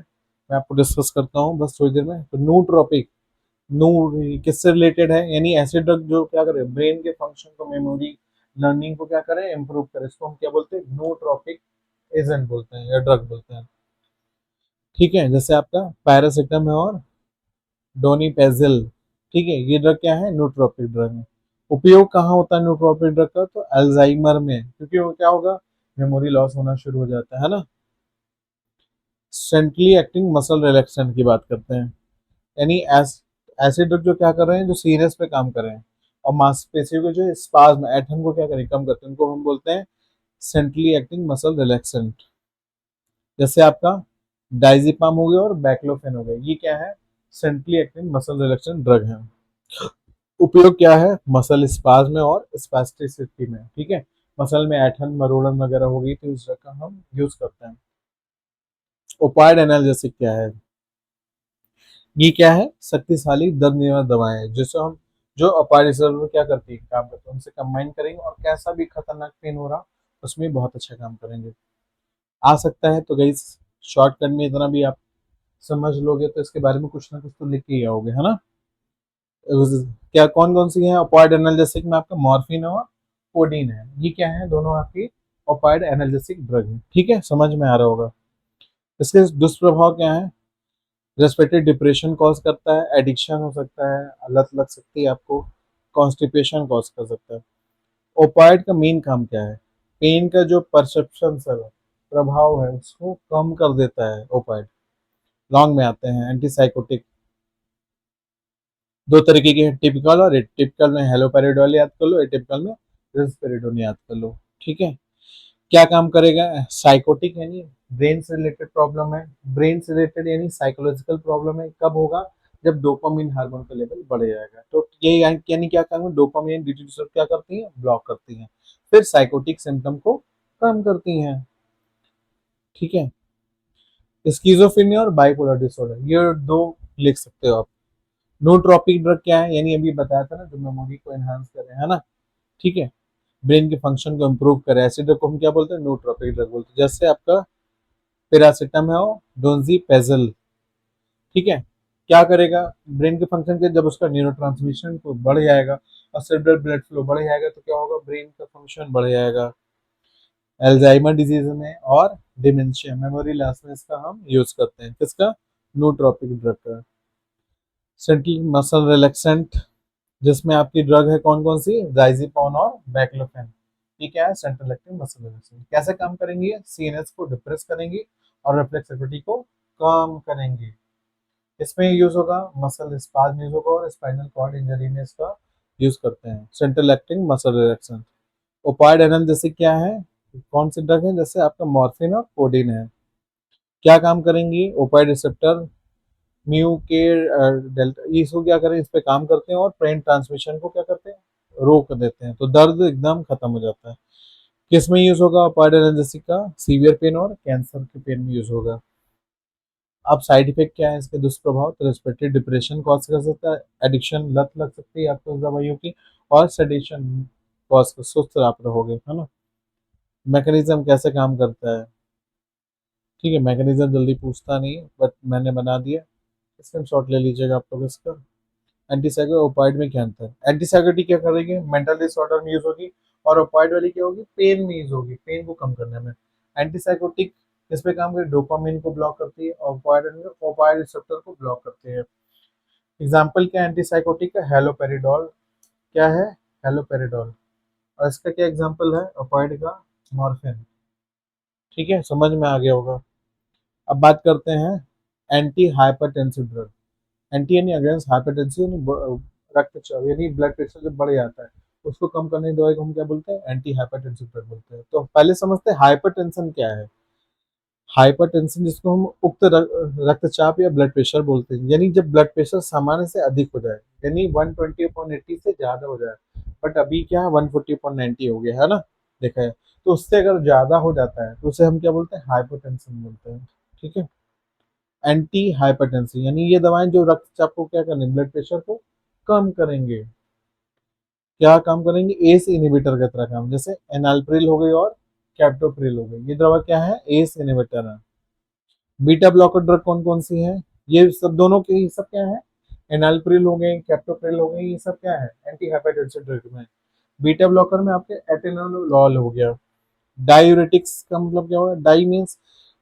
मैं आपको डिस्कस करता हूँ बस थोड़ी देर में। तो नूट्रोपिक, नू किससे रिलेटेड है? यानी ऐसे ड्रग जो क्या करे? ब्रेन के फंक्शन को, मेमोरी, लर्निंग को क्या करे? इम्प्रूव करे। इसको हम क्या बोलते हैं? नूट्रोपिक एजेंट बोलते हैं या ड्रग बोलते हैं। ठीक है, जैसे आपका पैरासिटामोल है और डोनिपेजिल। ठीक है, ये ड्रग क्या है? नूट्रोपिक ड्रग है। उपयोग कहाँ होता है नूट्रोपिक ड्रग का? तो अल्जाइमर में, क्योंकि वो क्या होगा? मेमोरी लॉस होना शुरू हो जाता है ना। सेंट्रली एक्टिंग मसल रिलैक्सेंट की बात करते हैं, यानी ऐसे ड्रग जो क्या कर रहे हैं? जो सीरियस पे काम कर रहे हैं, और मांसपेशियों के जो स्पाज्म ऐठन को क्या करें? कम करते हैं, उनको हम बोलते हैं सेंट्रली एक्टिंग मसल रिलैक्सेंट। जैसे आपका डाइजिपाम हो गया और बैक्लोफेन हो गया, ये क्या है? Centrally acting muscle relaxant drug है। उपयोग क्या है? मसल स्पाज में और स्पास्टिसिटी में। ठीक है, मसल में ऐठन मरोड़न वगैरह हो गई तो इस ड्रग का हम यूज करते हैं। ओपाइड एनाल्जेसिक क्या है? ये क्या है? शक्तिशाली दर्द निवारक दवाएं हैं, जिससे हम जो अपार रिजर्व क्या करती है, काम करते हैं, उनसे कंबाइन करेंगे, और कैसा भी खतरनाक पेन हो रहा उसमें बहुत अच्छा काम करेंगे। आ सकता है तो गई शॉर्टकट में इतना भी आप समझ लोगे तो इसके बारे में कुछ ना कुछ तो लिख के ही आओगे, है ना। क्या कौन कौन सी है ओपाइड एनाल्जेसिक में? आपका मॉर्फिन और कोडीन है। ये क्या है? दोनों आपकी ओपाइड एनाल्जेसिक ड्रग है। ठीक है, समझ में आ रहा होगा। इसके दुष्प्रभाव क्या है? रेस्पिरेटरी डिप्रेशन कॉज करता है, एडिक्शन हो सकता है, लत लग सकती है आपको, कॉन्स्टिपेशन कॉज कर सकता है। ओपाइड का मेन काम क्या है? पेन का जो परसेप्शन है, प्रभाव है, उसको कम कर देता है ओपाइड। लॉन्ग में आते हैं एंटीसाइकोटिक, दो तरीके के हैं, टिपिकल और एटिपिकल में हेलोपेरिडोल याद कर लो, एटिपिकल में रिस्पेरिडोन याद कर लो। ठीक है, क्या काम करेगा? साइकोटिक यानी ब्रेन से रिलेटेड प्रॉब्लम है, ब्रेन से रिलेटेड यानी साइकोलॉजिकल प्रॉब्लम है। कब होगा? जब डोपामिन हार्मोन का लेवल बढ़ जाएगा। तो ये यानी क्या काम है? डोपामिन डिटेक्टर क्या करती है? ब्लॉक करती हैं, फिर साइकोटिक सिम्टम को कम करती हैं। ठीक है, स्किज़ोफ्रेनिया और बाइपोलर डिसऑर्डर, ये दो लिख सकते हो आप। नोट्रोपिक ड्रग क्या है? यानी अभी बताया था ना, जो मेमोरी को एनहांस कर रहे हैं, है ना। ठीक है, ब्रेन के फंक्शन को इम्प्रूव करे, ऐसे ड्रग को हम क्या बोलते हैं? नोट्रोपिक ड्रग बोलते हैं। जैसे आपका पैरासिटामोल, डोनजीपेजिल, ठीक है। क्या करेगा, ब्रेन के फंक्शन के जब उसका न्यूरोट्रांसमिशन को बढ़ जाएगा और सेरेब्रल ब्लड फ्लो बढ़ जाएगा तो क्या होगा, ब्रेन का फंक्शन बढ़ जाएगा। अल्जाइमर डिजीज में और डिमेंशिया, मेमोरी लॉसनेस का हम यूज करते हैं, किसका, नोट्रोपिक ड्रग का। सेंट्रल मसल रिलैक्सेंट, जिसमें आपकी ड्रग है कौन कौन सी, डायज़ेपाम और बैक्लोफेन। ये क्या है, सेंट्रल एक्टिंग मसल रिलैक्सेंट। कैसे काम करेंगे, सीएनएस को डिप्रेस करेंगे और रिफ्लेक्स एक्टिविटी को कम करेंगे। इसमें यूज होगा, मसल स्पाज्म यूज होगा और स्पाइनल कॉर्ड इंजरी में इसका यूज करते हैं, central acting muscle relaxant. Opioid analgesic क्या है, कौन सी ड्रग है, जैसे आपका मॉर्फिन और कोडीन है। क्या काम करेंगी, ओपाइड रिसेप्टर म्यू के डेल्टा, इसको क्या करें, इस पे काम करते हैं और ब्रेन ट्रांसमिशन को क्या करते हैं, रोक देते हैं, तो दर्द एकदम खत्म हो जाता है। किस में यूज होगा ओपाइड एनाल्जेसिक का, सीवियर पेन और कैंसर के पेन में यूज होगा। अब साइड इफेक्ट क्या है इसके, दुष्प्रभाव, तो रेस्पिरेटरी डिप्रेशन कॉज कर सकता है, एडिक्शन लत लग सकती है आपको दवाइयों की, और सेडेशन कॉज, सुस्त आप रहोगे, है ना। मैकेनिज्म कैसे काम करता है, ठीक है, मैकेनिज्म जल्दी पूछता नहीं है बट मैंने बना दिया, स्क्रीनशॉट ले लीजिएगा आप लोग इसका। एंटीसाइको ओपाइड में क्या अंतर है, एंटीसाइकोटी क्या करेगी, मेंटल डिसऑर्डर में यूज होगी, और ओपाइड वाली क्या होगी, पेन में यूज होगी, पेन को कम करने में। एंटीसाइकोटिक किस पे काम करती है, डोपामिन को ब्लॉक करती है, और ओपाइड रिसेप्टर को ब्लॉक करती है। एग्जाम्पल क्या है एंटीसाइकोटिक का, हेलोपेरिडोल। क्या है, हेलोपेरिडोल। और इसका क्या एग्जाम्पल है, ओपाइड का मॉर्फिन। ठीक है, समझ में आ गया होगा। अब बात करते हैं एंटी हाइपरटेंसिव ड्रग। एंटी यानी अगेंस्ट हाइपरटेंसिव, यानी रक्तचाप, यानी ब्लड प्रेशर जब बढ़ जाता है उसको कम करने की दवाई को हम क्या बोलते हैं, एंटी हाइपरटेंसिव ड्रग बोलते हैं। तो पहले समझते हैं हाइपरटेंशन क्या है। हाइपरटेंशन जिसको हम उक्त रक्तचाप या ब्लड प्रेशर बोलते हैं, यानी जब ब्लड प्रेशर सामान्य से अधिक हो जाए, यानी 120/80 से ज्यादा हो जाए, बट अभी क्या है 140/90 हो गया है ना, देखा है, तो उससे अगर ज्यादा हो जाता है तो उसे हम क्या बोलते हैं, हाइपरटेंशन बोलते हैं। ठीक है, एंटी हाइपरटेंसिव यानी ये दवाएं जो रक्तचाप को क्या करेंगे, ब्लड प्रेशर को कम करेंगे। क्या काम करेंगे, एस इनहिबिटर की तरह काम, जैसे एनाल्प्रिल हो गई और कैप्टोप्रिल हो गई, ये दवा क्या है, एस इनहिबिटर है। बीटा ब्लॉकर ड्रग कौन कौन सी है, ये सब दोनों के ही सब क्या है, एनाल्प्रिल हो गए, कैप्टोप्रिल हो गई, ये सब क्या है, एंटी हाइपरटेंसिव ड्रग में। बीटा ब्लॉकर में आपके एटेनोलॉल हो गया। डायूरेटिक्स का मतलब क्या होगा, डाई मीन्स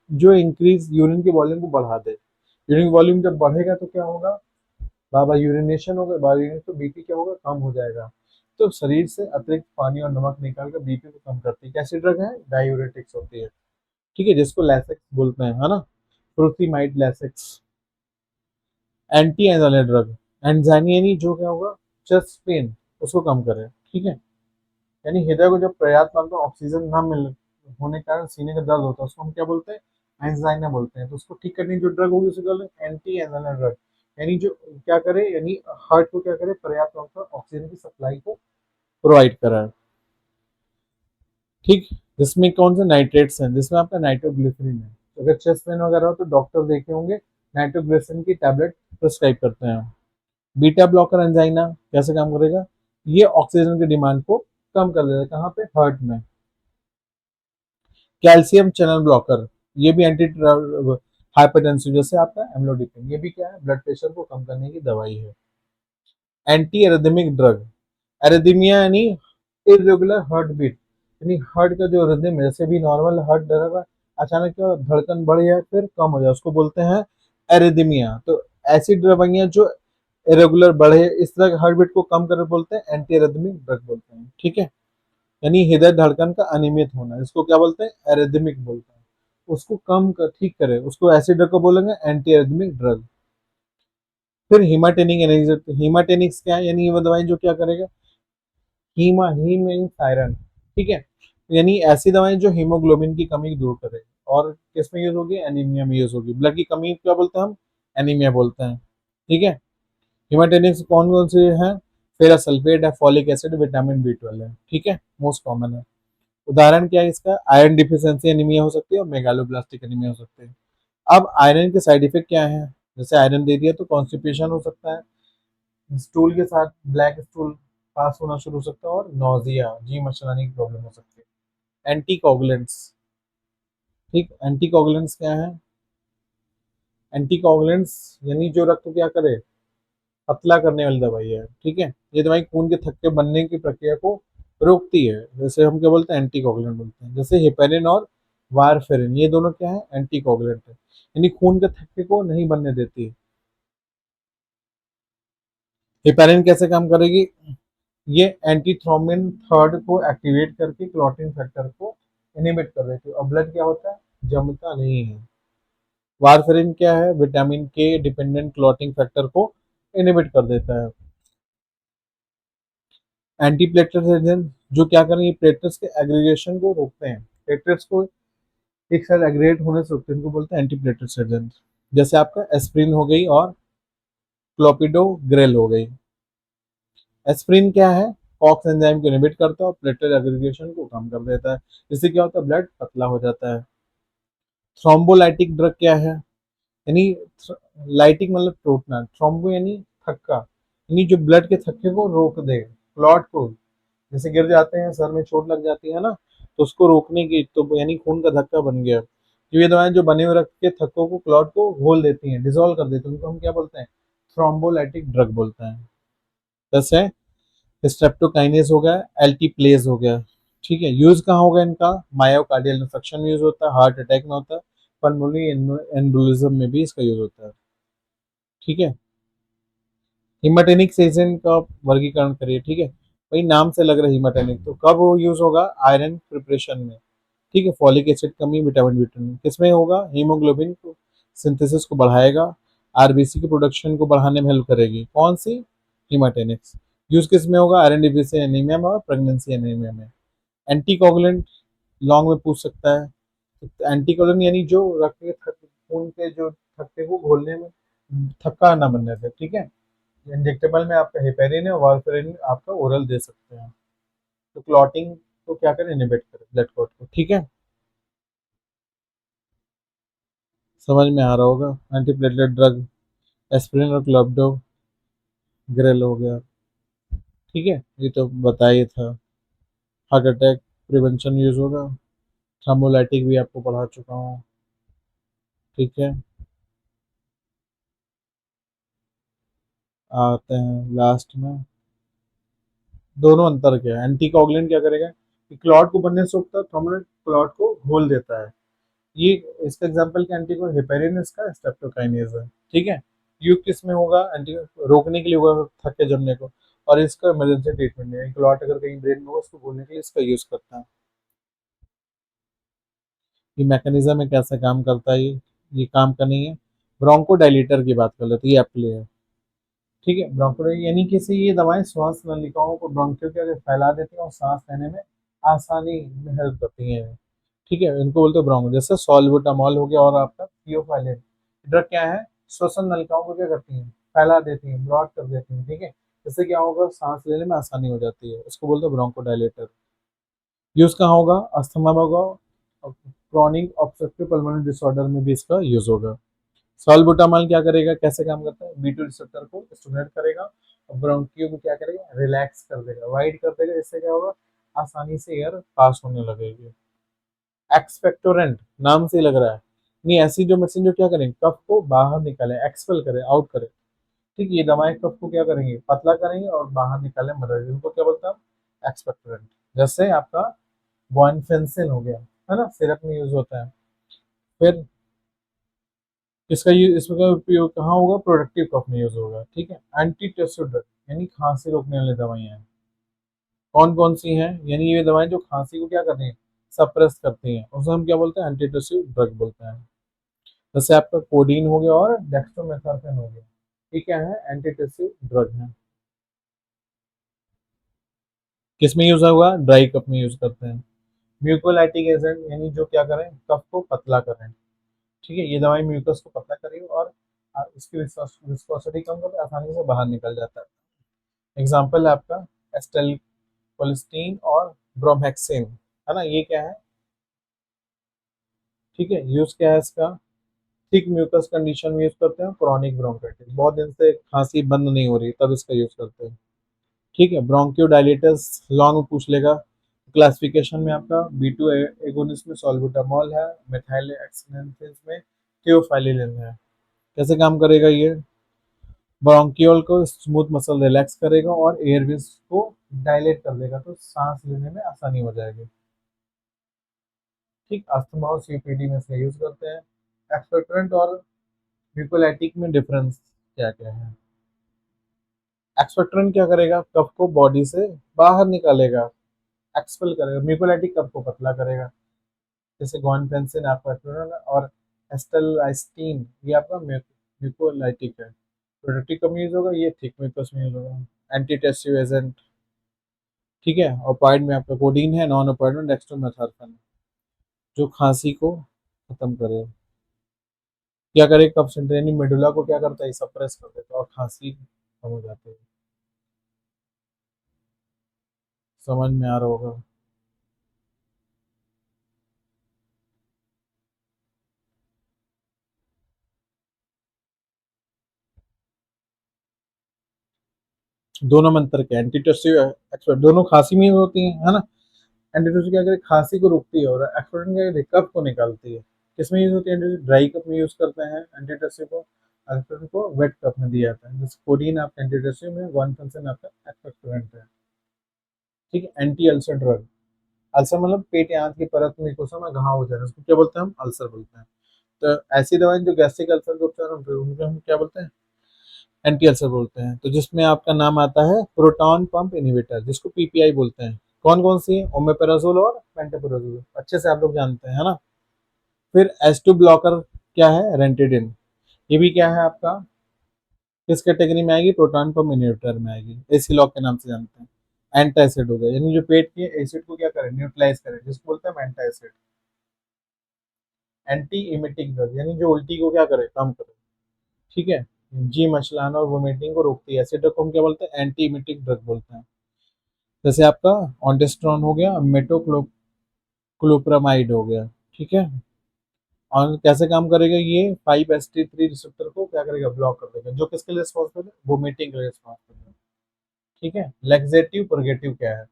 जो इंक्रीज यूरिन की वॉल्यूम को बढ़ा दे। यूरिन वॉल्यूम जब बढ़ेगा तो क्या होगा, बाबा यूरिनेशन होगा, बाबा यूरिन तो बीपी क्या होगा, कम हो जाएगा। तो शरीर से अतिरिक्त पानी और नमक निकाल कर बीपी को कम करती है। कैसी ड्रग है, डायूरेटिक्स होती है। ठीक है, जिसको लैसेक्स बोलते हैं, है ना, फ्रुसीमाइड लैसेक्स। एंटी एंजाइना ड्रग, एंजाइना यानी जो क्या होगा, चेस्ट पेन उसको कम करे। ठीक है, यानी हृदय को जब पर्याप्त मात्रा में ऑक्सीजन ना मिल होने के कारण सीने का दर्द होता है उसको हम क्या बोलते हैं, एंजाइना बोलते हैं। तो उसको ठीक करने की जो ड्रग होगी उसे बोलते हैं एंटी एंजाइना ड्रग, यानी जो क्या करे, यानी हार्ट को क्या करे, पर्याप्त मात्रा में ऑक्सीजन की सप्लाई को प्रोवाइड कराए। ठीक, जिसमें कौन से नाइट्रेट्स हैं, जिसमें आपका नाइट्रोग्लिसरीन है। तो अगर चेस्ट पेन वगैरह हो तो डॉक्टर देखे होंगे नाइट्रोग्लिसरीन की टैबलेट प्रिस्क्राइब करते हैं। बीटा ब्लॉकर एंजाइना कैसे काम करेगा, ये ऑक्सीजन की डिमांड को कम कर देगा, कहाँ पे, हार्ट में। कैल्शियम चैनल ब्लॉकर, ये भी एंटी हाइपरटेंसिव जैसे आपका एम्लोडिपिन, ये भी क्या है, ब्लड प्रेशर को कम करने की दवाई है। एंटी एरिथमिक ड्रग, एरिथमिया यानी इरेगुलर हार्ट बीट, यानी हार्ट का जो रिदम है, जैसे भी नॉर्मल हार्ट धड़का अचानक क्या धड़कन बढ़ जाए फिर कम हो जाए उसको बोलते हैं एरिथमिया। तो ऐसी दवाइयां जो इरेगुलर बढ़े इस तरह के हार्ट बीट को कम कर बोलते हैं एंटी एरिथमिक ड्रग बोलते हैं। ठीक है, यानी हृदय धड़कन का अनियमित होना, इसको क्या बोलते हैं, एरिथमिक बोलते हैं। उसको कम कर ठीक करे उसको ऐसे ड्रग को बोलेंगे एंटी एरिथमिक ड्रग। फिर हीमाटेनिक एनर्जी, हीमाटेनिक्स क्या है, यानी ये वो दवाई जो क्या करेगा, हीम मीन्स आयरन। ठीक है, यानी ऐसी दवाएं जो हीमोग्लोबिन की कमी दूर करे। और किस में यूज होगी, एनीमिया में यूज होगी, ब्लड की कमी क्या बोलते हैं हम, एनीमिया बोलते हैं। ठीक है, हीमाटेनिक्स कौन कौन से हैं, फेरस सल्फेट है, फॉलिक एसिड, विटामिन बी 12 है। ठीक है, मोस्ट कॉमन है। उदाहरण क्या है इसका, आयरन डिफिशियंसी एनीमिया हो सकती है और मेगालोब्लास्टिक एनीमिया हो सकते हैं। अब आयरन के साइड इफेक्ट क्या है, जैसे आयरन दे दिया तो कॉन्स्टिपेशन हो सकता है, स्टूल के साथ ब्लैक स्टूल पास होना शुरू हो सकता है, और नोजिया, जी मचलाने की प्रॉब्लम हो सकती है। एंटीकोगुलेंट्स, ठीक, एंटीकोगुलेंट्स क्या है, एंटीकोगुलेंट्स यानी जो रक्त को क्या करे, पतला करने वाली दवाई है, ठीक है। ये दवाई खून के थक्के बनने की प्रक्रिया को रोकती है, जैसे हम क्या बोलते हैं, एंटीकोगुलेंट बोलते हैं। जैसे हेपेरिन और वारफेरिन, ये दोनों क्या है, एंटीकोगुलेंट है, यानी खून के थक्के को नहीं बनने देती। हेपेरिन कैसे काम करेगी, ये एंटीथ्रोम्बिन थर्ड को एक्टिवेट करके क्लॉटिंग फैक्टर को इनिबिट कर देती है, और ब्लड क्या होता है, जमता नहीं है। वारफेरिन क्या है, विटामिन के डिपेंडेंट क्लॉटिंग फैक्टर को इनिबिट कर देता है। एंटीप्लेटलेट्स एजेंट जो क्या करें, ये प्लेटलेट्स के एग्रीगेशन को रोकते हैं, प्लेटलेट्स को एक साथ एग्रीगेट होने से रोकते हैं, इनको बोलते हैं एंटीप्लेटलेट्स एजेंट। जैसे आपका एस्प्रिन हो गई और क्लोपिडोग्रेल हो गई। एस्प्रिन क्या है, कॉक्स एंजाइम को इनहिबिट करता है और प्लेटलेट एग्रीगेशन को कम कर देता है, जिससे क्या होता है, ब्लड पतला हो जाता है। थ्रोम्बोलाइटिक ड्रग क्या है, यानी लाइटिक मतलब टूटना, थ्रोम्बो यानी थक्का, यानी जो ब्लड के थक्के को रोक दे, क्लॉट को, जैसे गिर जाते हैं, सर में चोट लग जाती है ना, तो उसको रोकने की, तो यानी खून का धक्का बन गया, तो ये दवाएं जो बने हुए रक्त के थक्कों को, क्लॉट को घोल देती हैं, डिसॉल्व कर देती हैं, उनको हम क्या बोलते हैं, थ्रोम्बोलाइटिक ड्रग बोलते हैं। जैसे स्ट्रेप्टोकाइनेस हो गया, एल्टीप्लेज हो गया, ठीक है। यूज कहाँ होगा इनका, मायोकार्डियल इंफेक्शन में यूज होता है, हार्ट अटैक में होता है, पल्मोनरी एम्बोलिज्म में भी इसका यूज होता है, ठीक है। हिमाटेनिक एजेंट का वर्गीकरण करिए, ठीक है, भाई नाम से लग रहा है हिमाटेनिक, तो कब वो यूज होगा, आयरन प्रिपरेशन में, ठीक है, फॉलिक एसिड कमी, विटामिन विटामिन किसमें होगा, हीमोग्लोबिन को सिंथेसिस को बढ़ाएगा, आरबीसी के प्रोडक्शन को बढ़ाने में हेल्प करेगी, कौन सी, हिमाटेनिक्स। यूज किस में होगा, आयरन डिफिशिएंसी एनीमिया में और प्रेगनेंसी एनीमिया में। एंटीकोगुलेंट लॉन्ग में पूछ सकता है, एंटीकोगुलेंट यानी जो रक्त के खून के जो थक्के को घोलने में थक्का ना बनने से, ठीक है। इंजेक्टेबल में आपका हेपेरिन है, वारफेरिन आपका ओरल दे सकते हैं, तो क्लॉटिंग को क्या करें, इनिबिट करें ब्लड क्लॉट को, ठीक है। समझ में आ रहा होगा, एंटीप्लेटलेट ड्रग एस्पिरिन और क्लोपिडो ग्रेल हो गया, ठीक है, ये तो बता ही था। हार्ट अटैक प्रिवेंशन यूज होगा, थर्मोलाइटिक भी आपको पढ़ा चुका हूँ, ठीक है। आते हैं लास्ट में, दोनों अंतर क्या है, एंटीकोगुलेंट क्या करेगा कि क्लॉट को बनने से रोकता है, थर्मोलाइट क्लॉट को घोल देता है। ये इसका एग्जांपल क्या, एंटी हेपेरिन इसका स्ट्रेप्टोकाइनेज है, ठीक है। युग किस में होगा, एंटी रोकने के लिए होगा थक्के जमने को, और इसका इमरजेंसी ट्रीटमेंट है, क्लॉट अगर कहीं ब्रेन में हो उसको खोलने के लिए इसका यूज करता है। ये मैकेनिज्म में कैसे काम करता है, ये काम का नहीं है। ब्रोंको डायलेटर की बात कर लेते हैं, ये एप्ली है, ठीक है। ब्रोंको यानी कि से ये दवाएं श्वास नलिकाओं को, ब्रोंकियो के आगे फैला देती हैं और सांस लेने में आसानी में हेल्प करती हैं, ठीक है, इनको बोलते हैं ब्रोंको। जैसे सॉल्बुटामॉल हो गया और आपका थियोफाइलिन, ड्रग क्या है, श्वसन नलिकाओं को क्या करती हैं, फैला देती हैं, ब्लॉक कर देती हैं, ठीक है। इससे क्या होगा, सांस लेने में आसानी हो जाती है, इसको बोलते हैं ब्रोंकोडायलेटर। यूज कहाँ होगा, अस्थमा में होगा, क्रॉनिक ऑब्स्ट्रक्टिव पल्मोनरी डिसऑर्डर में भी इसका यूज होगा। सॉल्बुटामॉल क्या करेगा, कैसे काम करता है, बी टू रिसेप्टर को स्टिमुलेट करेगा और ब्रोंकियो को क्या करेगा, रिलैक्स कर देगा, वाइड कर देगा, इससे क्या होगा, आसानी से एयर पास होने लगेगी। एक्सपेक्टोरेंट नाम से ही लग रहा है, नहीं ऐसी जो मेडिसिन जो क्या करें, कफ को बाहर निकाले, एक्सपेल करे, आउट करे, ठीक है। ये दवाएं कफ को क्या करेंगे, पतला करेंगे और बाहर निकालने में मदद, इनको क्या बोलते हैं, एक्सपेक्टोरेंट। जैसे आपका गुआनफेंसिन हो गया, है ना, सिरप में यूज होता है। फिर इसका यूज, इसका उपयोग कहाँ होगा, प्रोडक्टिव कफ में यूज होगा, ठीक है। एंटी टेस्टो ड्रग यानी खांसी रोकने वाली दवाइयाँ हैं, कौन कौन सी हैं, यानी ये दवाएं जो खांसी को क्या करती हैं, सप्रेस करती हैं, उसे हम क्या बोलते हैं, एंटीटोसिव ड्रग बोलते हैं। जैसे आपका कोडीन हो गया और डेक्स्ट्रोमेथार्फिन हो गया, ये क्या है, एंटीटोसिव ड्रग है। किस में यूज होगा, ड्राई कफ में यूज करते हैं। म्यूकोलाइटिक एजेंट यानी जो क्या करें, कफ को पतला करें, ठीक है। ये दवाई म्यूकस को पतला करेगी और उसकी विस्कोसिटी कम करके आसानी से बाहर निकल जाता है। एग्जाम्पल है आपका एस्टेल कोलिस्टीन और ब्रोमहेक्सिन, है ना, ये क्या है, ठीक है। यूज क्या है इसका, थिक म्यूकस कंडीशन में यूज करते हैं, क्रॉनिक ब्रोंकाइटिस, बहुत दिन से खांसी बंद नहीं हो रही तब इसका यूज करते हैं, ठीक है। ब्रोंकियोडायलिटिस लॉन्ग में पूछ लेगा, क्लासिफिकेशन में आपका बी टू एगोनिस्ट में सॉल्बुटामॉल है, मिथाइल एक्सलेंथिस में थियोफाइलिन है, कैसे काम करेगा ये? ब्रोंकियोल को स्मूथ मसल रिलैक्स करेगा और एयरवेज को डायलेट कर देगा, तो सांस लेने में आसानी हो जाएगी। ठीक, अस्थमा और सीओपीडी में इसका यूज करते हैं। एक्सपेक्टोरेंट और म्यूकोलाइटिक में डिफरेंस क्या क्या है? एक्सपेक्टोरेंट क्या करेगा? कफ को बॉडी से बाहर निकालेगा, एक्सपेल करेगा। म्यूकोलाइटिक कफ को पतला करेगा, जैसे गुआनफेंसिन आपका एक्सपेक्टोरेंट है, और एस्टेलाइस्टीन ये आपका म्यूकोलाइटिक है। प्रोडक्टिव कम यूज होगा, ये थिक म्यूकस में यूज होगा। एंटीटेस्टिव एजेंट, ठीक है। ओपाइड में आपका कोडीन है, नॉन ओपाइड में डेक्स्ट्रोमेथार्फन, जो खांसी को खत्म करे। क्या करे? कफ सेंटर यानी मेडुला को क्या करता है? सप्रेस कर देता है और खांसी कम हो जाती है। समझ में आ रहा होगा। दोनों में अंतर क्या है? एंटीटोसिव एक्सपर्ट दोनों खांसी में यूज होती है ना। एंटीटोसिव क्या करे? खांसी को रोकती है, और एक्सपर्ट क्या करे? कफ को निकालती है। किसमें यूज होती है एंटीटोसिव? ड्राई कफ में यूज करते हैं एंटीटोसिव को। एक्सपर्ट को वेट कफ में दिया जाता है, जैसे कोडीन आपका एंटीटोसिव में, गुआनफेंसिन आपका एक्सपेक्टोरेंट है। ठीक है। एंटी अल्सर ड्रग, अल्सर मतलब पेट या आंत की परत में कोसा में घाव हो जाए, उसको क्या बोलते हैं? हम अल्सर बोलते हैं। तो ऐसी दवाएं जो गैस्ट्रिक अल्सर के उपचार होते हैं उनको हम क्या बोलते हैं? एंटी अल्सर बोलते हैं। तो जिसमें आपका नाम आता है प्रोटॉन पंप इनहिबिटर, जिसको पीपीआई बोलते हैं। कौन कौन सी है? ओमेपेराजोल और पेंटापेराजोल, अच्छे से आप लोग जानते हैं, है ना। फिर एस टू ब्लॉकर क्या है? रेंटेडिन, ये भी क्या है आपका? किस कैटेगरी में आएगी? प्रोटॉन पंप इनहिबिटर में आएगी, एसी लॉक के नाम से जानते हैं। एंटासिड हो गया, यानी जो पेट के एसिड को क्या करे? न्यूट्रलाइज करे, जिसको बोलते हैं एंटासिड। एंटी इमेटिक ड्रग, यानी जो उल्टी को क्या करे? कम करे। ठीक है। जी मचलाना और वोमिटिंग को रोकती है, ऐसे ड्रग को हम क्या बोलते हैं? एंटी इमेटिक ड्रग बोलते हैं। जैसे आपका ऑन्टेस्ट्रॉन हो गया, मेटोक्लोप्रामाइड हो गया। ठीक है। और कैसे काम करेगा ये? 5-HT3 रिसेप्टर को क्या करेगा? ब्लॉक कर देगा, जो किसके लिए रिस्पॉन्सिबल है? वोमिटिंग के लिए रिस्पॉन्सिबल है। ठीक है। लेक्सेटिव पुर्गेटिव क्या है?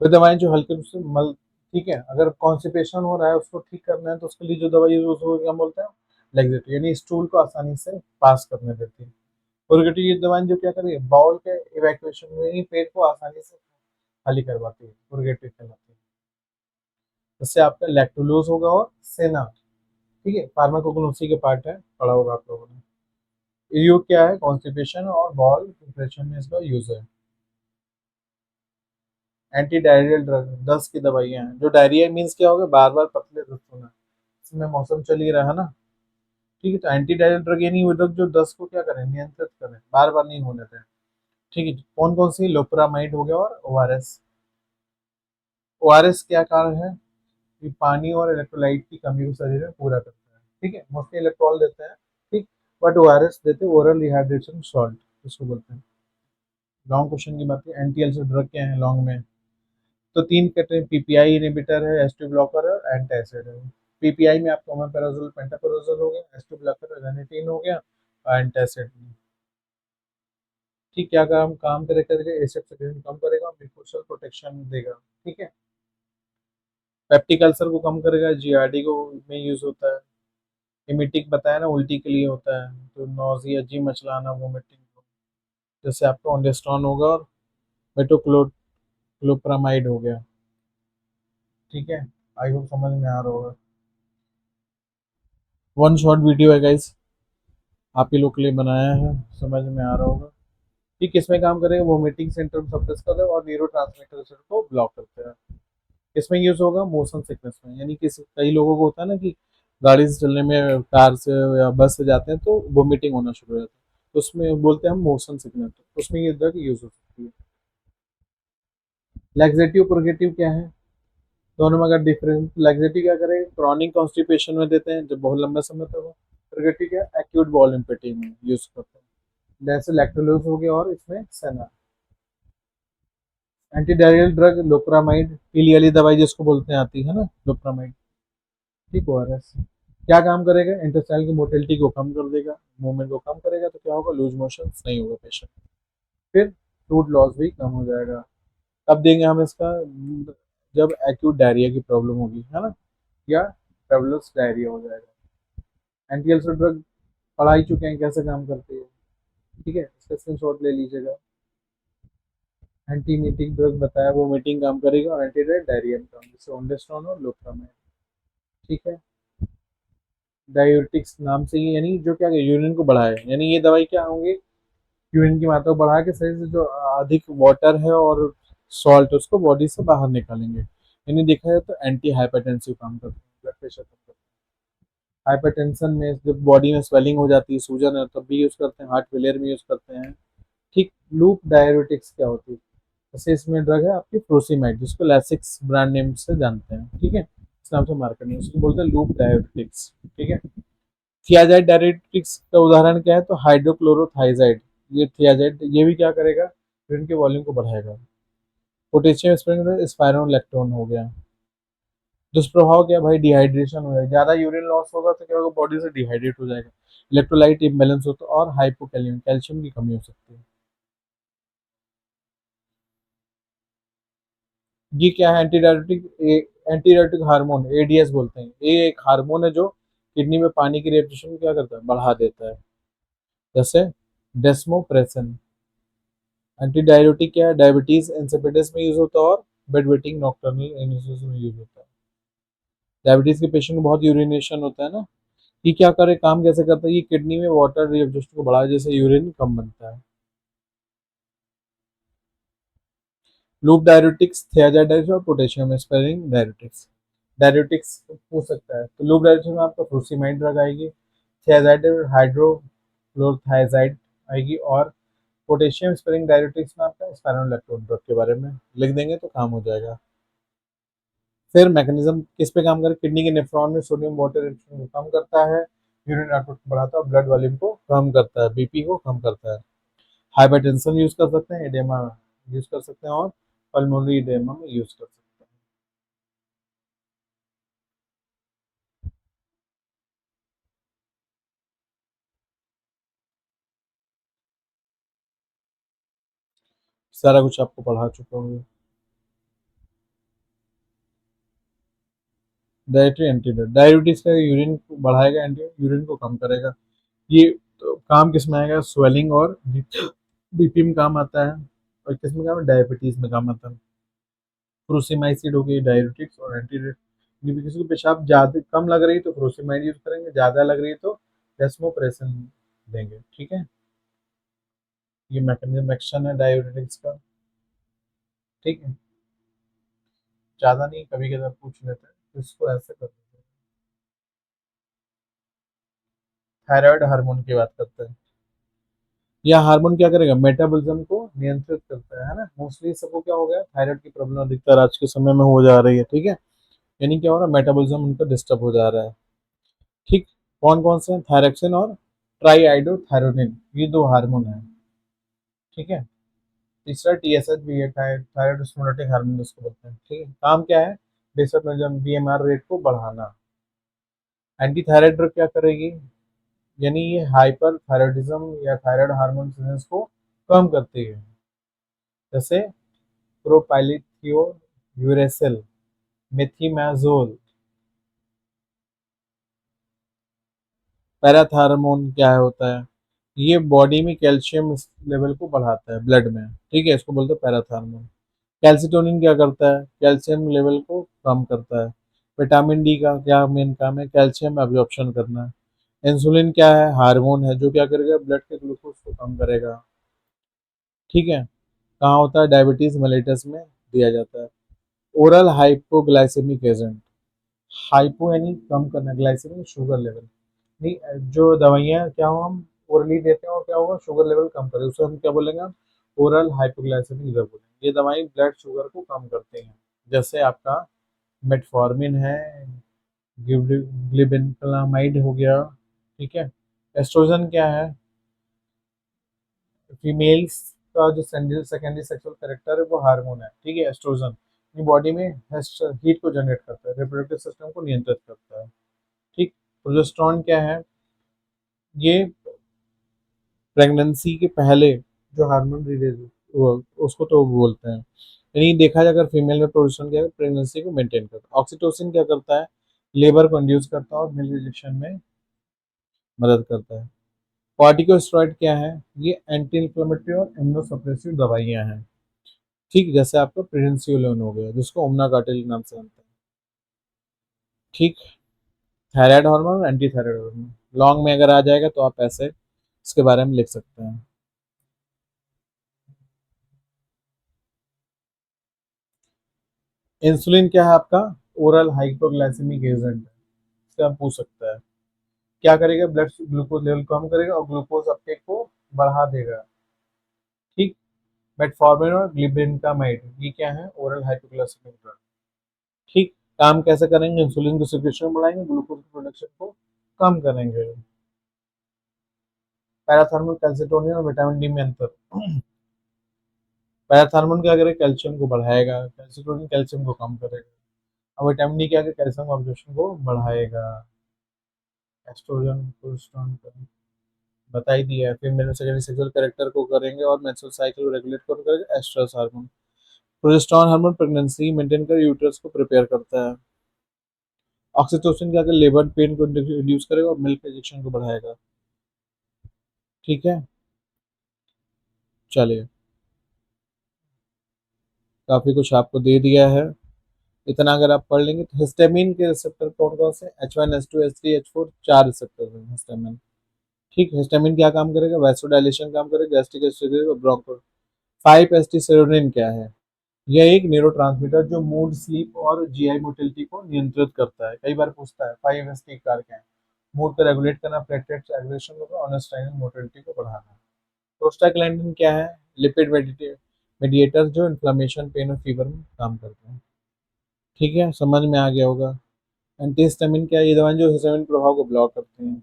वो दवाएं जो हल्के रूप से मल, ठीक है, अगर कॉन्स्टिपेशन हो रहा है उसको ठीक करना है तो उसके लिए जो दवाई यूज होगी क्या बोलते हैं? लेक्सेटिव, यानी स्टूल को आसानी से पास करने देती है। पुर्गेटिव ये दवाएं जो क्या करेगी? बाउल के इवैक्यूएशन में ही पेट को आसानी से खाली करवाती है, पुर्गेटिव कहलाती है। इससे आपका लैक्टुलोज होगा और सेना। ठीक है। फार्माकोगन उसी के पार्ट है, पढ़ा होगा आप लोगों ने। यू क्या है? कॉन्स्टिपेशन और बॉल प्रिपरेशन में इसका यूज है। एंटी डायरियल ड्रग, दस्त की दवाइयाँ हैं। जो डायरिया मीन्स क्या होगा? बार बार पतले दस्त होना, इसमें मौसम चल ही रहा है ना। ठीक है। तो एंटी डायरियल ड्रग यानी वो ड्रग जो दस्त को क्या करें? नियंत्रित करें, बार बार नहीं होने दें। ठीक है। कौन कौन सी? लोपरामाइड हो गया और ओआरएस। ओआरएस क्या कारण है? कि पानी और इलेक्ट्रोलाइट की कमी को शरीर में पूरा करता है। ठीक है। मोस्टली इलेक्ट्रॉल देते हैं, ठीक, बट ओआरएस देते हैं ओरल रिहाइड्रेशन सॉल्ट, इसको बोलते हैं। लॉन्ग क्वेश्चन की बात है, एंटी अल्सर ड्रग क्या है लॉन्ग में? तो तीन कैटेगरी, पीपीआई इनहिबिटर है, एस टू ब्लॉकर है, एंटासिड है। पीपीआई में आपका ओमेपेराजोल पेंटापेराजोल हो गया, एस टू ब्लॉकर रेनिटीन हो गया, और एंटासिड। ठीक, क्या काम काम करेगा? एसिड सेक्रेशन कम करेगा, म्यूकोसल प्रोटेक्शन देगा। ठीक है। पेप्टिक अल्सर को कम करेगा, जीआरडी को में यूज होता है। इमिटिक बताया ना, उल्टी के लिए होता है, तो नोजिया, जी मचलाना, वोमिटिंग। जैसे आपका ओंडेस्ट्रॉन होगा और मेटोक्लोप्रामाइड हो गया। ठीक है। आई होप समझ में आ रहा होगा। वन शॉट वीडियो है गाइस, आप ही लोग के लिए बनाया है, समझ में आ रहा होगा। ठीक, किसमें काम करेगा? वोमिटिंग सिम्टम सप्रेस कर है और न्यूरो ट्रांसमीटर को ब्लॉक करते हैं। किसमें यूज होगा? मोशन सिकनेस में, यानी किस कई लोगों को होता है ना कि गाड़ी से चलने में, कार से या बस से जाते हैं तो वोमिटिंग होना शुरू हो जाता है, तो उसमें बोलते हैं हम मोशन सिकनेस, उसमें ये ड्रग यूज हो सकती है। लैक्सेटिव पुर्गेटिव क्या है? दोनों में अगर डिफरेंस, लैक्सेटिव क्या करें? क्रॉनिक कॉन्स्टिपेशन में देते हैं जब बहुत लंबा समय तक हो। पुर्गेटिव क्या? एक्यूट बॉल इम्पेटिंग में यूज करते हैं, जैसे लैक्टोलोज हो गया और इसमें सेना। एंटी डायरियल ड्रग लोप्रामाइड, पीली वाली दवाई जिसको बोलते हैं आती है ना, लोप्रामाइड। ठीक, ओआरएस क्या काम करेगा? इंटेस्टाइल की मोटिलिटी को कम कर देगा, मूवमेंट को कम करेगा, तो क्या होगा? लूज मोशन नहीं होगा पेशेंट। फिर फूड लॉस भी कम हो जाएगा। कब देंगे हम इसका? जब एक्यूट डायरिया की प्रॉब्लम होगी, है ना, या ट्रेवलर्स डायरिया हो जाएगा। एंटी अल्सर ड्रग पढ़ा ही चुके हैं कैसे काम करती है, ठीक है, इसका स्क्रीनशॉट ले लीजिएगा। एंटी मीटिंग ड्रग बताया, वो मीटिंग काम करेगी, और एंटी डायरियम काम, जैसे ओंडेस्टोन और लोप्रामाइन, ठीक है। डायूरेटिक्स नाम से ही, यानी जो क्या यूरिन को बढ़ाए, यानी ये दवाई क्या होंगी, यूरिन की मात्रा को बढ़ा के शरीर से जो अधिक वाटर है और सॉल्ट उसको बॉडी से बाहर निकालेंगे। यानी देखा जाए तो एंटी हाइपरटेंसिव काम करते हैं, ब्लड प्रेशर कम करते हैं। हाइपरटेंशन में जब बॉडी में स्वेलिंग हो जाती है, सूजन है, तब भी यूज करते हैं, हार्ट फेलियर में यूज करते हैं, ठीक। लूप डायूरेटिक्स क्या होती है, जैसे इसमें ड्रग है आपकी फ्रोसीमाइड, जिसको लैसिक्स ब्रांड नेम से जानते हैं, ठीक है, इस नाम से मार्केट में उसको बोलते हैं लूप डायूरेटिक्स, ठीक है। थियाजाइड डायरेटिक्स का उदाहरण क्या है, तो हाइड्रोक्लोरोथाइजाइड, ये थियाजाइड ये भी क्या करेगा, यूरिन के वॉल्यूम को बढ़ाएगा। पोटेशियम स्पायरोलेक्टोन हो गया। दुष्प्रभाव क्या भाई, डिहाइड्रेशन हो जाएगा, ज्यादा यूरिन लॉस होगा तो क्या होगा, बॉडी से डिहाइड्रेट हो जाएगा, इलेक्ट्रोलाइट इम्बैलेंस होता है, और हाइपोकैलियम, कैल्शियम की कमी हो सकती है। ये क्या है, एंटीडायरेटिक, एंटीडायरेटिक हार्मोन, एडीएस बोलते हैं, ये एक हार्मोन है जो किडनी में पानी की रेपुटेशन को क्या करता है, बढ़ा देता है, जैसे डेस्मोप्रेसिन। एंटी डायबिटिक क्या है, डायबिटीज इंसिपिडिस में यूज होता है, और बेड वेटिंग नॉक्टर्नल एनेस्थीसिस में यूज होता है। डायबिटीज के पेशेंट को बहुत यूरिनेशन होता है ना, ये क्या करे, काम कैसे करता है, ये किडनी में वाटर रिएब्जॉर्प्शन को बढ़ा, जैसे यूरिन कम बनता है। लूप डायरेटिक्स, थियाजाइड और पोटेशियम स्पेयरिंग डायरेटिक्स। डायरेटिक्स पूछ सकता है, तो लूप डायरेटिक्स में आपका फ्रूसिमाइड ड्रग आएगी, थियाजाइड हाइड्रोक्लोरोथाइजाइड आएगी, और पोटेशियम स्पेयरिंग डायरेटिक्स में आपका स्पाइरोलेक्टोन ड्रग के बारे में लिख देंगे तो काम हो जाएगा। फिर मैकेनिज्म किस पे काम करे, किडनी के नेफ्रॉन में सोडियम वाटर रिटेंशन को कम करता है, यूरिन आउटपुट को बढ़ाता है, ब्लड वॉल्यूम को कम करता है, बीपी को कम करता है। हाइपरटेंशन यूज कर सकते हैं, एडेमा यूज कर सकते हैं, और पल्मोनरी एडेमा में यूज कर सकते हैं। सारा कुछ आपको पढ़ा चुका हूँ। डायरेक्टरी एंटीडोट, डायबिटीज का यूरिन को बढ़ाएगा, एंटी यूरिन को कम करेगा। ये तो काम किस में आएगा, स्वेलिंग और बीपी में काम आता है, और किस में काम है, डायबिटीज में काम आता है। फ्रूसिमाइसिड हो गई डायरेटिक्स और एंटी, किसी को पेशाब ज्यादा कम लग रही है तो फ्रूसिमाइड यूज करेंगे, ज्यादा लग रही है तो डेस्मोप्रेसिन देंगे, ठीक है। ये मैकेनिज्म एक्शन है डायरेटिक्स का, ठीक है। ज्यादा नहीं, कभी कभी पूछ लेते हैं, तो इसको ऐसे कर देते हैं। थायराइड हार्मोन की बात करते हैं। यह हार्मोन क्या करेगा, मेटाबॉलिज्म को नियंत्रित करता है ना, मोस्टली सबको क्या हो गया, थायराइड की प्रॉब्लम अधिकतर आज के समय में हो जा रही है, ठीक है। यानी क्या हो रहा है, मेटाबॉलिज्म उनका डिस्टर्ब हो जा रहा है, ठीक। कौन कौन से, थायरक्सिन और ट्राईआइडोथायरोनिन, ये दो हार्मोन है, ठीक है। तीसरा टीएसएच भी है, थायराइड स्टिमुलेटिंग हार्मोन जिसको बोलते हैं, ठीक है। काम क्या है, बेसर बीएमआर रेट को बढ़ाना। एंटी थायराइड ड्रग क्या करेगी, यानी ये हाइपर थायराइडिज्म या थायराइड हार्मोन सिग्नल्स को कम करती है, जैसे प्रोपाइलिथियोयूरेसिल, मेथिमाजोल। पैराथार्मोन क्या होता है, ये बॉडी में कैल्शियम लेवल को बढ़ाता है ब्लड में, ठीक है, इसको बोलते हैं पैराथार्मोन। कैल्सिटोनिन क्या करता है, कैल्शियम लेवल को कम करता है। विटामिन डी का क्या मेन काम है, कैल्शियम एब्जॉर्प्शन करना। इंसुलिन क्या है, हार्मोन है जो क्या करेगा, ब्लड के ग्लूकोज को कम करेगा, ठीक है। कहाँ होता है, डायबिटीज मेलिटस में दिया जाता है। ओरल हाइपोग्लाइसेमिक एजेंट, हाइपो यानी कम करना, ग्लाइसेमिक शुगर लेवल, नहीं जो दवाइयाँ क्या हो हम ओरली देते हैं, और क्या होगा, शुगर लेवल कम करे, उसे हम क्या बोलेंगे, ओरल हाइपोग्लाइसेमिक ड्रग बोलेंगे। ये दवाई ब्लड शुगर को कम करते हैं, जैसे आपका मेटफॉर्मिन है, ग्लिबिनक्लामाइड हो गया, ठीक है। एस्ट्रोजन क्या है, फीमेल्स का जो सेकेंडरी सेक्सुअल कैरेक्टर है वो हार्मोन है, ठीक है। एस्ट्रोजन अपनी बॉडी में हीट को जनरेट करता है, रिप्रोडक्टिव सिस्टम को नियंत्रित करता है, ठीक। प्रोजेस्टेरॉन क्या है, ये प्रेगनेंसी के पहले जो हार्मोन रिलीज, उसको तो बोलते हैं। यानी देखा जाए अगर फीमेल में प्रोजेस्टेरॉन क्या है, प्रेगनेंसी को मेंटेन करता है। ऑक्सीटोसिन क्या करता है, लेबर को इंड्यूस करता है और मिल्क रिजेक्शन में मदद करता है। कॉर्टिकोस्टेरॉइड क्या है? ये एंटी इन्फ्लेमेटरी और इम्यूनोसप्रेसिव दवाइयां हैं। ठीक, जैसे आपका प्रेडिनिसोलोन हो गया जिसको ओमनाकार्टिल के नाम से जानते हैं। ठीक, थायराइड हार्मोन और एंटी थायराइड हार्मोन लॉन्ग में अगर आ जाएगा तो आप ऐसे इसके बारे में लिख सकते हैं। इंसुलिन क्या है आपका? ओरल हाइपोग्लाइसेमिक एजेंट है, इससे हम पूछ सकता है। क्या करेगा? ब्लड ग्लूकोज लेवल कम करेगा और ग्लूकोज अपटेक को बढ़ा देगा। ठीक, मेटफॉर्मिन और ग्लिबिनकामाइड ये क्या है? Oral hypoglycaemic drug. ठीक, काम कैसे करेंगे? इंसुलिन को सिक्रेशन बढ़ाएंगे, ग्लूकोज की प्रोडक्शन को कम करेंगे। पैराथर्मल कैल्सिटोनिन और विटामिन डी में अंतर। पैराथर्मल क्या करेगा? कैल्शियम को बढ़ाएगा, कैल्सिटोनिन कैल्शियम को कम करेगा, और विटामिन डी क्या करेगा? कैल्शियम ऑब्जॉर्प्शन को बढ़ाएगा। एस्ट्रोजन प्रोजेस्टेरोन का बता ही दिया है। फिर मेरे सेकेंडरी सेक्सुअल कैरेक्टर को करेंगे और मेंस्ट्रुअल साइकिल को रेगुलेट करेगा oestrus hormone. Progesterone hormone pregnancy maintain कर यूट्रस को प्रिपेयर करता है। ऑक्सीटोसिन क्या करेगा? लेबर पेन को रिड्यूस करेगा और मिल्क रिजेक्शन को बढ़ाएगा। ठीक है, चलिए, काफी कुछ आपको दे दिया है। इतना अगर आप पढ़ लेंगे तो हिस्टामिन के रिसेप्टर कौन कौन से? H1 H2 H3 H4 चार रिसेप्टर हैं हिस्टामिन। ठीक, हिस्टामिन क्या काम करेगा? वैसोडाइलेशन काम करेगा, गैस्ट्रिक एसिडिटी और ब्रोंको। 5 एस्टीसेरोनिन क्या है? यह एक न्यूरोट्रांसमीटर जो मूड, स्लीप और जीआई मोटिलिटी को नियंत्रित करता है। कई बार पूछता है 5 एस टी कार क्या है? मूड को रेगुलेट करना, प्लेटलेट्स एग्रेशन को, ऑनेस्टाइन मोटिलिटी को बढ़ाना। प्रोस्टाग्लैंडिन क्या है? लिपिड मेडिएटर जो इन्फ्लेमेशन, पेन और फीवर में काम करते हैं। ठीक है, समझ में आ गया होगा। एंटीहिस्टामिन क्या है? ये दवाएं जो हिस्टामिन प्रभाव को ब्लॉक करती हैं,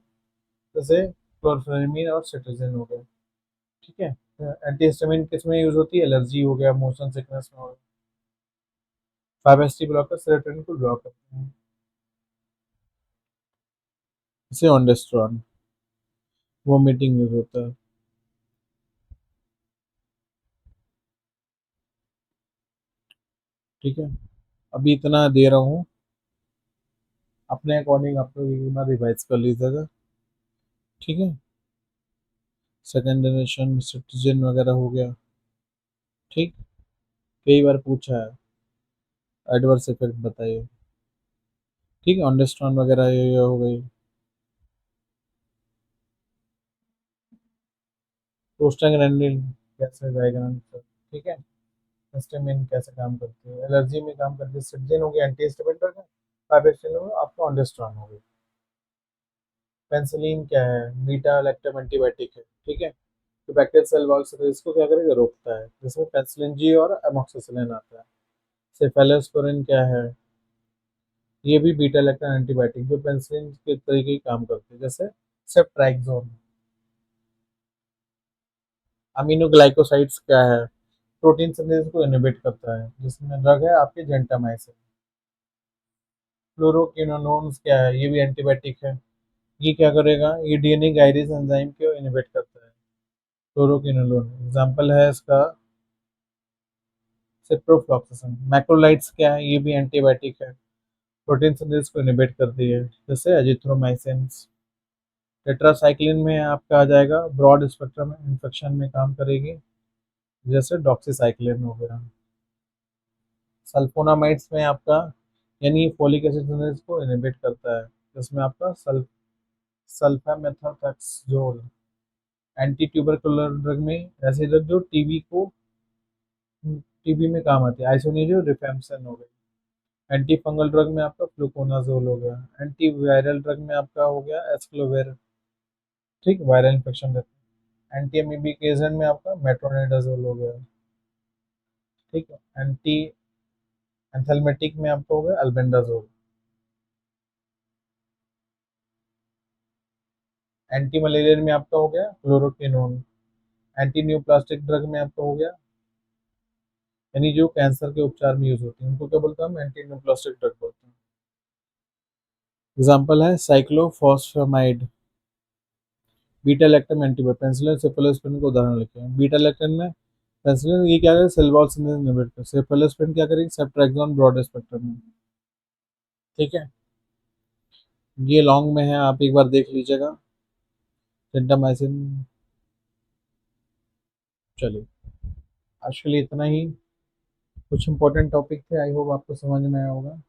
जैसे क्लोरफेनिमीन और सिट्राजिन हो गए। ठीक है, एंटीहिस्टामिन किस में यूज होती है? एलर्जी हो गया, मोशन सिकनेस में हो गया। 5 एस टी ब्लॉकर सेरोटोनिन को ब्लॉक करते हैं, इसे ऑन्डेस्ट्रॉन वोमिटिंग यूज होता है। ठीक है, अभी इतना दे रहा हूँ, अपने अकॉर्डिंग आप लोग एक बार रिवाइज कर लीजिएगा। ठीक है, सेकेंड जनरेशन सिटीजन वगैरह हो गया। ठीक, कई बार पूछा है, एडवर्स इफेक्ट बताइए। ठीक है, ऑन्डेस्ट्रॉन वगैरह ये हो गई। प्रोस्टाग्लैंडिन कैसे डायग्राम सर? ठीक है, हिस्टामिन कैसे काम करती है? एलर्जी में काम करती है, सिट्राजिन हो गया एंटीहिस्टामिन ड्रग है। 5 एस्टिन हो गया, आपका ऑन्डेस्ट्रॉन हो गई। पेंसिलिन क्या है? बीटा लैक्टम एंटीबायोटिक है। ठीक है, तो बैक्टीरियल सेल वॉल से इसको क्या करेगा? रोकता है, जिसमें पेंसिलिन जी और एमोक्सिसिलिन आता है। सेफेलोस्पोरिन क्या है? ये भी बीटा लैक्टम एंटीबायोटिक जो पेंसिलिन के तरीके ही काम करते हैं, जैसे सेफ्ट्राइक्सोन। अमीनोग्लाइकोसाइड्स क्या है? प्रोटीन सिंथेसिस को इनहिबिट करता है, जिसमें ड्रग है आपके जेंटामाइसिन। फ्लोरोकिनोनोन्स क्या है? ये भी एंटीबायोटिक है। ये क्या करेगा? ये डीएनए गाइरेज एंजाइम को इनहिबिट करता है। फ्लोरोकिनोलोन एग्जांपल है इसका सिप्रोफ्लॉक्सासिन। मैक्रोलाइड्स क्या है? ये भी एंटीबायोटिक है, प्रोटीन सिंथेसिस को इनहिबिट करती है, जैसे एजिथ्रोमाइसिन। टेट्रासाइक्लिन में आपका आ जाएगा, ब्रॉड स्पेक्ट्रम इन्फेक्शन में काम करेगी, जैसे डॉक्सीसाइक्लिन हो गया। सल्फोनामाइड्स में आपका, यानी फोलिक एसिड सिंथेसिस को इनहिबिट करता है, जिसमें आपका सल्फामेथोट्रेक्सोल। एंटी ट्यूबरकुलर ड्रग में ऐसे ड्रग जो टीबी में काम आती है, आइसोनियो रिफेम्पसिन हो गई। एंटी फंगल ड्रग में आपका फ्लूकोनाजोल हो गया। एंटी वायरल ड्रग में आपका हो गया एस्क्लोवेर। ठीक, वायरल इन्फेक्शन रहता है। एंटी अमीबिक एजेंट में आपका मेट्रोनिडाजोल हो गया। ठीक है, एंटी एंथेल्मेटिक में आपका हो गया अल्बेंडाजोल। एंटी मलेरियन में आपका हो गया क्लोरोक्विनोन। एंटी न्यूप्लास्टिक ड्रग में आपका हो गया, यानी जो कैंसर के उपचार में यूज होती है उनको क्या बोलते हैं? हम एंटी न्यूप्लास्टिक ड्रग बोलते हैं। एग्जाम्पल है cyclophosphamide. Beta lactam antibiotic, penicillin, cephalosporin को उदाहरण लिखे हैं। बीटा लैक्टम में पेनिसिलिन ये क्या करेगा? सेल वॉल सिंथेसिस इनहिबिट कर। सेफलोस्पोरिन क्या करेगी? सेफ्ट्रैक्सोन ब्रॉड स्पेक्ट्रम में। ठीक है, ये लॉन्ग में है, आप एक बार देख लीजिएगा। जेंटामाइसिन। चलिए, आज के लिए इतना ही। कुछ इंपॉर्टेंट टॉपिक थे, आई होप आपको समझ में आया होगा।